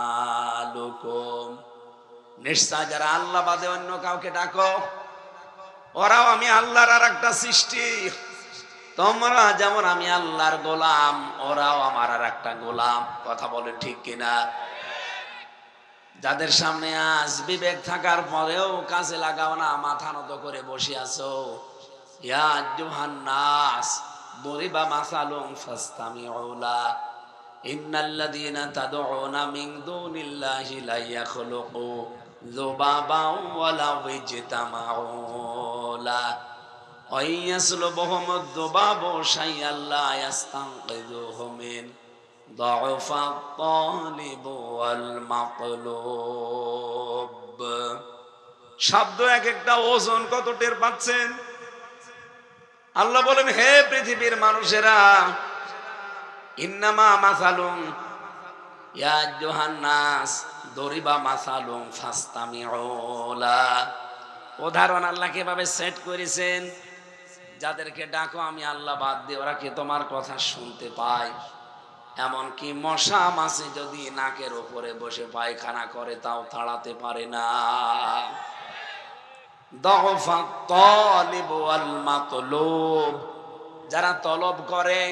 আমসালুকুম। নিশ্চয় যারা আল্লাহ বাদে অন্য কাউকে ডাকো, ওরাও আমি আল্লাহর আর একটা সৃষ্টি। তোমরা যেমন আমি আল্লাহর গোলাম, ওরাও আমার আর একটা গোলাম। কথা বলে ঠিক কিনা? যাদের সামনে আজ বিবেক থাকার পরেও কাজে লাগাও না, মাথা নত করে বসে আছো, ইয়া আইয়ুহান নাস দরিবা মাসালুন ফাসতামিউ লা ইন্নাল্লাযীনা তাদউনা মিন দুনিল্লাহি লা ইয়াখলুকু যুবাবাও ওয়ালা ইজতামাউ লা ওয়া ইয়াসলুবুহুমুদ যুবাবু শাইআন লা ইয়াস্তানকিযুহু মিন ضعفাত তালিব ওয়াল মাতলুব। শব্দ এক একটা ওজন কত টের পাচ্ছেন? আল্লাহ বলেন, হে পৃথিবীর মানুষেরা, ইন্নামা মাসালুন ইয়া আইয়ুহান নাস দরিবা মাসালুন ফাসতামিউ লা। উদাহরণ আল্লাহ কিভাবে সেট করেছেন, যাদেরকে ডাকো আমি আল্লাহ বাদ দিয়ে, ওরা কি তোমার কথা শুনতে পায়? এমনকি মশা মাছি যদি নাকের উপরে বসে পায়খানা করে, তাও তাড়াতে পারে না। দফা তালিব ওয়াল মাতলুব, যারা তলব করে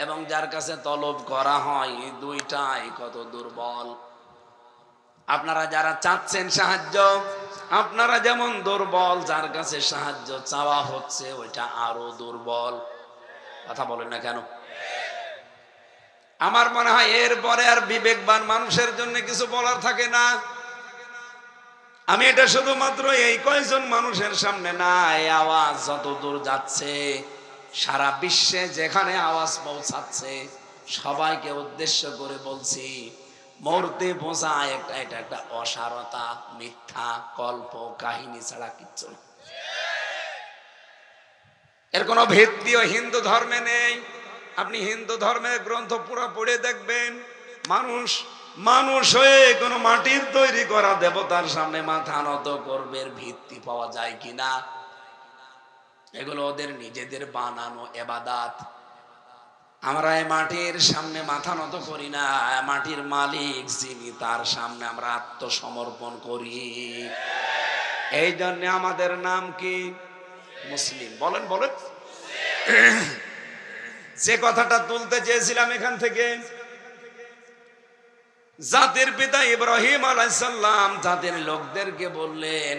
এবং যার কাছে তলব করা হয়, দুইটাই কত দুর্বল। আপনারা যারা চাচ্ছেন সাহায্য, আপনারা যেমন দুর্বল, যার কাছে সাহায্য চাওয়া হচ্ছে ওইটা আরো দুর্বল। কথা বলেন না কেন? আমার মনে হয় এরপরে আর বিবেকবান মানুষের জন্য কিছু বলার থাকে না। আমি এটা শুধুমাত্র এই কয়জন মানুষের সামনে না, এই আওয়াজ যত দূর যাচ্ছে, সারা বিশ্বে যেখানে আওয়াজ পৌঁছাচ্ছে, সবাইকে উদ্দেশ্য করে বলছি, মূর্তি পূজা এটা একটা অসারতা, মিথ্যা কল্প কাহিনী ছাড়া কিচ্ছু না। এর কোনো ভিত্তিও হিন্দু ধর্মে নেই। আপনি হিন্দু ধর্মের গ্রন্থ পুরো পড়ে দেখবেন, মানুষ হয়ে কোনো মাটির তৈরি করা দেবতার সামনে মাথা নত করবে, ভিত্তি পাওয়া যায় কিনা? এগুলো ওদের নিজেদের বানানো ইবাদত। আমরা এই মাটির সামনে মাথা নত করি না, মাটির মালিক যিনি, তার সামনে আমরা আত্মসমর্পণ করি। এই জন্য আমাদের নাম কি? মুসলিম। বলেন বলেন। যে কথাটা তুলতে চেয়েছিলাম এখান থেকে, জাতির পিতা ইব্রাহিম আলাইহিস সালাম জাতির লোকদেরকে বললেন,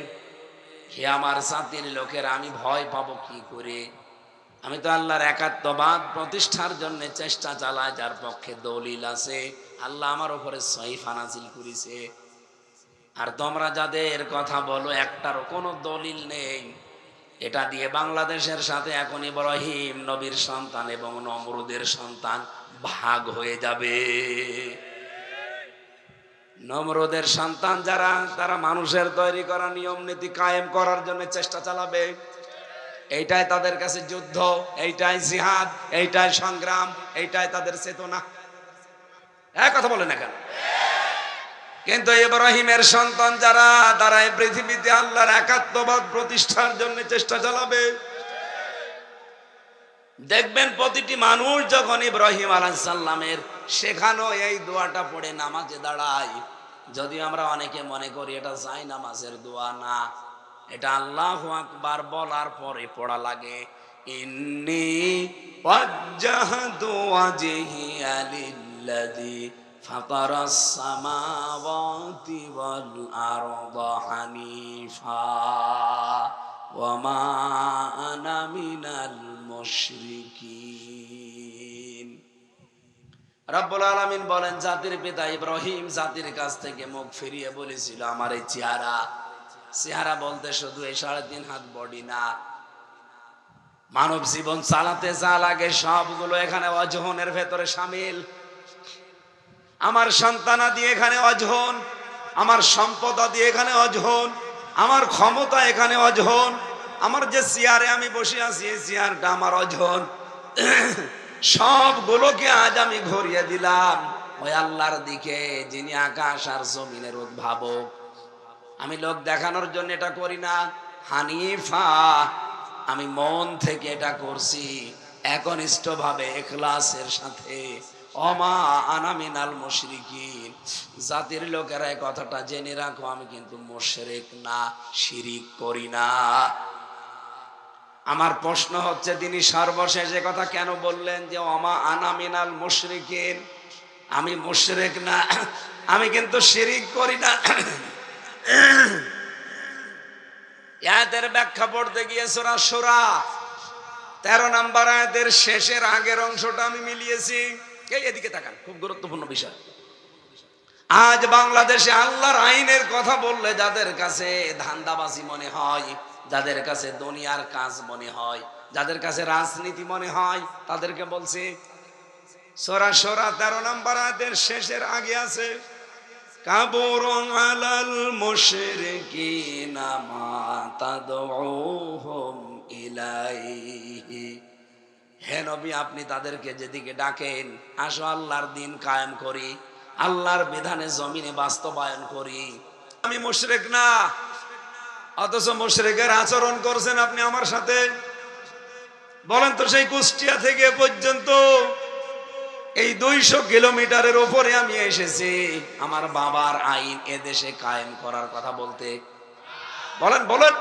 হে আমার জাতির লোকেরা, আমি ভয় পাবো কি করে? আমি তো আল্লাহর একাত্মবাদ প্রতিষ্ঠার জন্য চেষ্টা চালাই, যার পক্ষে দলিল আছে। আল্লাহ আমার উপরে সহিফা নাজিল করেছে। আর তোমরা যাদের কথা বলো একটারও কোনো দলিল নেই। এটা দিয়ে বাংলাদেশের সাথে এখন ইব্রাহিম নবীর সন্তান এবং নমরুদের সন্তান ভাগ হয়ে যাবে। নমরুদের সন্তান যারা, তারা মানুষের তৈরি করা নিয়ম নীতি কায়েম করার জন্য চেষ্টা চালাবে। এইটাই তাদের কাছে যুদ্ধ, এইটাই জিহাদ, এইটাই সংগ্রাম, এইটাই তাদের চেতনা। এক কথা বলে না কেন? কিন্তু ইব্রাহিমের সন্তান যারা, তারা এই পৃথিবীতে আল্লাহর একাত্মবাদ প্রতিষ্ঠার জন্য চেষ্টা চালাবে। দেখবেন প্রতিটি মানুষ যখন ইব্রাহিম আলাইহিস সালামের শেখানো এই দোয়াটা পড়ে নামাজে দাঁড়ায়, যদি আমরা অনেকে মনে করি এটা যাই নামাজের দোয়া, না, এটা আল্লাহু আকবার বলার পরে পড়া লাগে। ইন্নী ওয়াজ্জাহতু ওয়াজহিয়া লিল্লাযী ফাতারাস সামাওয়াতি ওয়াল আরদা হানিফা ওয়া মা আনা মিনাল মুশরিকিন। রব্বুল আলামিন বলেন, জাতির পিতা ইব্রাহিম জাতির কাছ থেকে মুখ ফিরিয়ে বলেছিল, আমার এই চেহারা বলতে শুধু এই 3.5 হাত বডি না, মানব জীবন চালাতে যা লাগে সবগুলো এখানে অজহনের ভেতরে শামিল। আমার সন্তানাদি এখানে অজহন, আমার সম্পদাদি এখানে অজহন, আমার ক্ষমতা এখানে অজহন, আমার যে চেয়ারে আমি বসে আছি এই চেয়ারটা আমার অজহন। সবগুলোকে আজ আমি ঘুরিয়ে দিলাম ওই আল্লাহর দিকে, যিনি আকাশ আর জমিনের উদ্ভাবক। আমি লোক দেখানোর জন্য এটা করি না, হানিফা, আমি মন থেকে এটা করছি, একনিষ্ঠভাবে ইখলাসের সাথে। ওমা আনা মিনাল মুশরিকিন। জাতির লোকেরা এই কথাটা জেনে রাখো, আমি কিন্তু মুশরিক না, শিরিক করি না। আমার প্রশ্ন হচ্ছে, তিনি সর্বশেষে কথা কেন বললেন যে ওমা আনা মিনাল মুশরিকিন? আমি মুশরিক না, আমি কিন্তু শিরিক করি না। আয়াতের ব্যাখ্যা পড়তে গিয়ে সূরা শূরা 13 নম্বর আয়াতের শেষের আগের অংশটা আমি মিলিয়েছি। এই এদিকে তাকান, খুব গুরুত্বপূর্ণ বিষয়। আজ বাংলাদেশে আল্লাহর আইনের কথা বললে যাদের কাছে ধান্দাবাজি মনে হয়, যাদের কাছে দুনিয়ার কাজ মনে হয়, যাদের কাছে রাজনীতি মনে হয়, তাদেরকে বলছি সূরা শূরা 13 নম্বর আয়াতের শেষের আগে আছে, কাবুরুন আলাল মুশরিকিনা মা তাদউহুম ইলাইহি। হে নবী, আপনি তাদেরকে যেদিকে ডাকেন, আসো আল্লাহর দ্বীন কায়েম করি, আল্লাহর বিধানে জমিনে বাস্তবায়ন করি। আমি মুশরিক না, অথচ মুশরিকের আচরণ করছেন আপনি আমার সাথে। বলেন তো, সেই কুষ্টিয়া থেকে পর্যন্ত এই 200 কিলোমিটারের উপরে আমি এসেছি আমার বাবার আইন এদেশে কায়েম করার কথা বলতে। বলেন বলেন।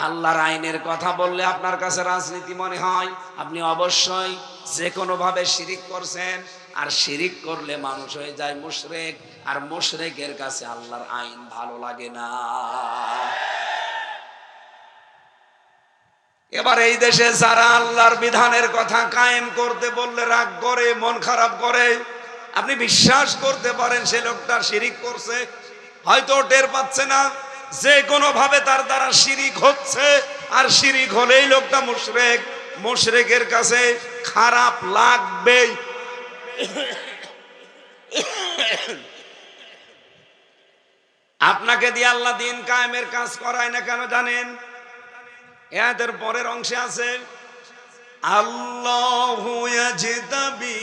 আল্লাহর আইনের কথা বললে আপনার কাছে রাজনীতি মনে হয়, আপনি অবশ্যই যে কোনো ভাবে শিরিক করছেন। আর শিরিক করলে মানুষ হয়ে যায় মুশরিক, আর মুশরিকের কাছে আল্লাহর আইন ভালো লাগে না। এবার এই দেশে যারা আল্লাহর বিধানের কথা কায়েম করতে বললে রাগ করে, মন খারাপ করে, আপনি বিশ্বাস করতে পারেন সে লোকটা শিরিক করছে, হয়তো টের পাচ্ছে না, যে কোনো ভাবে তার দ্বারা শিরিক হচ্ছে। আর শিরিক হলেই লোকটা মুশরিক, মুশরিকের কাছে খারাপ লাগবেই। আপনাকে দিয়ে আল্লাহ দ্বীন কায়েমের কাজ করায় না কেন জানেন? এর পরের অংশে আছে, আল্লাহু ইয়াজতাবি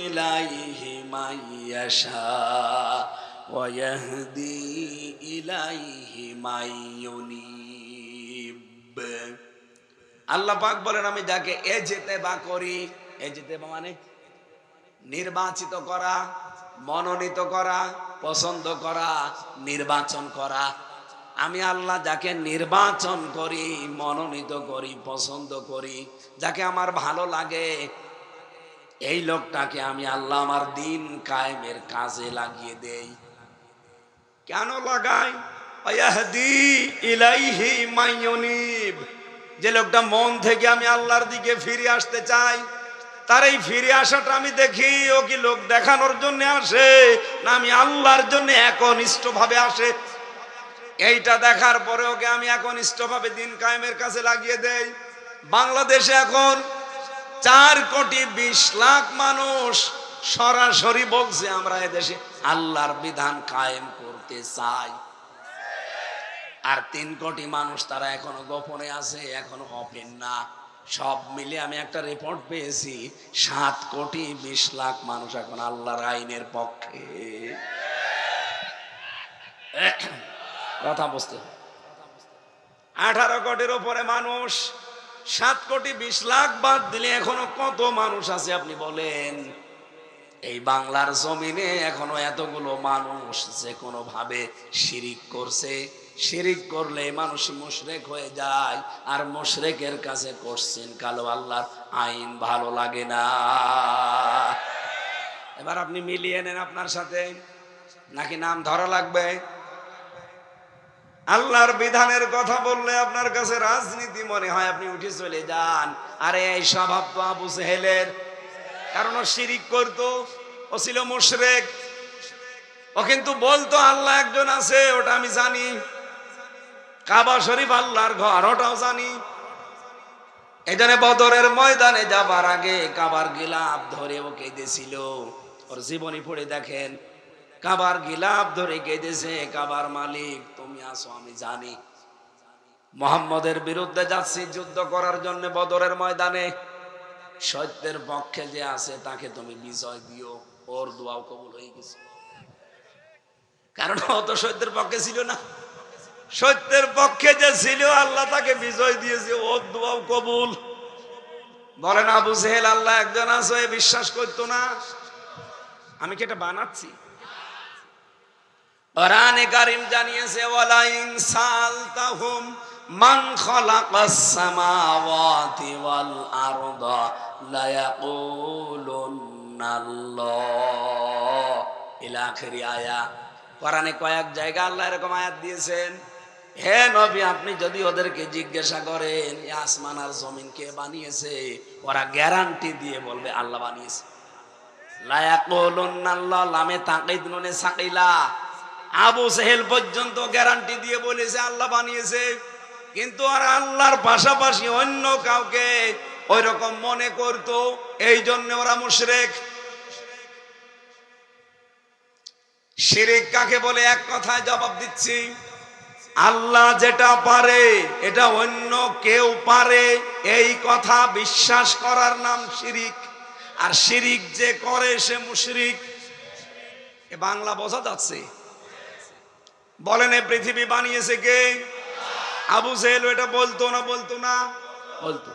ইলাইহি মাইয়াশা ওয়া ইয়াহদি ইলাইহি মাইয়ুনিব। আল্লাহ পাক বলেন, আমি যাকে ইজতেবা করি, ইজতেবা মানে নির্বাচিত করা, মনোনীত করা, পছন্দ করা, নির্বাচন করা। আমি আল্লাহ যাকে নির্বাচন করি, মনোনীত করি, পছন্দ করি, যাকে আমার ভালো লাগে, এই লোকটাকে আমি আল্লাহ আমার দিন কায়েমের কাজে লাগিয়ে দেই। কেন লাগাই? আয়াহদি ইলাইহি মাইয়ুনিব, যে লোকটা মন থেকে আমি আল্লাহর দিকে ফিরে আসতে চাই, তার এই ফিরে আসাটা আমি দেখি ও কি লোক দেখানোর জন্য আসে না আমি আল্লাহর জন্য একনিষ্ঠভাবে আসে। এইটা দেখার পরে ওকে আমি একনিষ্ঠভাবে দিন কায়েমের কাছে লাগিয়ে দেই। বাংলাদেশে এখন 4,20,00,000 মানুষ সরাসরি বলছে আমরা এদেশে আল্লাহর বিধান কায়েম করতে চাই, আর 3 কোটি মানুষ তারা এখনো গোপনে আছে, এখনো ওপেন না। সব মিলে আমি একটা রিপোর্ট পেয়েছি 7,20,00,000 মানুষ এখন আল্লাহর আইনের পক্ষে। কথা বুঝতে, 18 কোটির উপরে মানুষ, 7,20,00,000 বাদ দিলে এখনো কত মানুষ আছে আপনি বলেন? এই বাংলার জমিনে এখনো এতগুলো মানুষ যে কোনো ভাবে শিরিক করছে। শিরিক করলে মানুষ মুশরিক হয়ে যায়, আর মুশরিকের কাছে কোশ্চেন কালো আল্লাহর আইন ভালো লাগে না। এবার আপনি মিলিয়ে নেন আপনার সাথে, নাকি নাম ধরা লাগবে? আল্লাহর বিধানের কথা বললে আপনার কাছে রাজনীতি মনে হয়, আপনি উঠে চলে যান। আরে এই স্বভাব তো আবু জেহেলের, কারণ ও শিরিক করতো, ও ছিল মুশরিক। ও কিন্তু বলতো আল্লাহ একজন আছে, ওটা আমি জানি। কাবা শরীফ আল্লাহর ঘর, ওটাও জানি। এখানে বদরের ময়দানে যাবার আগে কাবার গিলাফ ধরে ও কেঁদেছিল। ওর জীবনী পড়ে দেখেন, কাবার গিলাফ ধরে কেঁদেছে, কাবার মালিক তুমি আসো আমি জানি। মুহাম্মদের বিরুদ্ধে যাচ্ছি যুদ্ধ করার জন্য বদরের ময়দানে, সত্যের পক্ষে যে আছে তাকে তুমি বিজয় দিও। ওর দোয়াও কবুল হয়ে গেছে, কারণ ও তো সত্যের পক্ষে ছিল না। সত্যের পক্ষে যে ছিল আল্লাহ তাকে বিজয় দিয়েছে, ওর দোয়াও কবুল। বলেন আবু জেহেল আল্লাহ একজন আছে বিশ্বাস করতো না? আমি কি এটা বানাচ্ছি? কোরআনে কারীম জানিয়েছে ওয়ালা ইন সালতাহুম মান খালাকাস সামাওয়াতি ওয়াল আরদা লা ইয়াকুলুনাল্লাহ ইলা আখিরি আয়া। কোরআনে কয়েক জায়গা আল্লাহ এরকম আয়াত দিয়েছেন। হে নবী, আপনি যদি ওদেরকে জিজ্ঞাসা করেন আসমান আর জমিন কে বানিয়েছে, ওরা গ্যারান্টি দিয়ে বলবে আল্লাহ বানিয়েছে। লা ইয়াকুলুনাল্লাহ, লামে তাকিদ নুনে সাকিলা। আবু জেহেল পর্যন্ত গ্যারান্টি দিয়ে বলেছে আল্লাহ বানিয়েছে, কিন্তু আর আল্লাহর পাশাপাশি অন্য কাউকে ওই রকম মনে করতো, এই জন্য ওরা মুশরিক। শিরিক কাকে বলে এক কথায় জবাব দিচ্ছি, আল্লাহ যেটা পারে এটা অন্য কেউ পারে এই কথা বিশ্বাস করার নাম শিরিক। আর শিরিক যে করে সে মুশরিক। এ বাংলা বোঝা যাচ্ছে? বলেন এই পৃথিবী বানিয়েছে কে? আবু জেহেল এটা বলতো না? বলতো না? বলতো।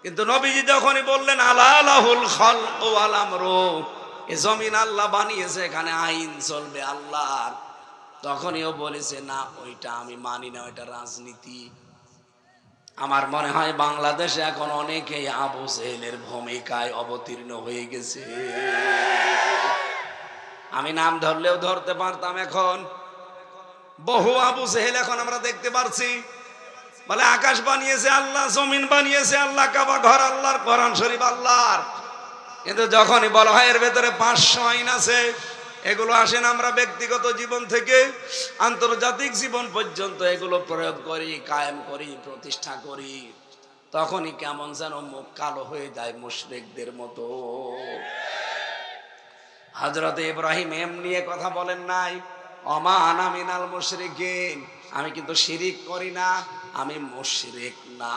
কিন্তু নবীজি যখনই বললেন আলাহুল খালকু ওয়াল আমরু, এই জমিন আল্লাহ বানিয়েছে, এখানে আইন চলবে আল্লাহর, তখনই ও বলেছে না ওইটা আমি মানি না, ওইটা রাজনীতি। আমার মনে হয় বাংলাদেশে এখন অনেকেই আবু জেহেলের ভূমিকায় অবতীর্ণ হয়ে গেছে। আমি নাম ধরলেও ধরতে পারতাম। এখন বহু আবু জেহেল এখন আমরা দেখতে পারছি। বলে আকাশ বানিয়েছে আল্লাহ, জমিন বানিয়েছে আল্লাহ, কাবা ঘর আল্লাহর, কোরআন শরীফ আল্লাহর। কিন্তু যখনই বলা হয় এর ভেতরে 500 আইন আছে, এগুলো আসেন আমরা ব্যক্তিগত জীবন থেকে আন্তর্জাতিক জীবন পর্যন্ত এগুলো প্রয়োগ করি, কায়েম করি, প্রতিষ্ঠা করি, তখনই কেমন যেন মুখ কালো হয়ে যায় মুশরিকদের মতো। হযরত ইব্রাহিম এমনি কথা বলেন নাই, ওমা আনা মিনাল মুশরিকিন, আমি কিন্তু শিরিক করি না, আমি মুশরিক না।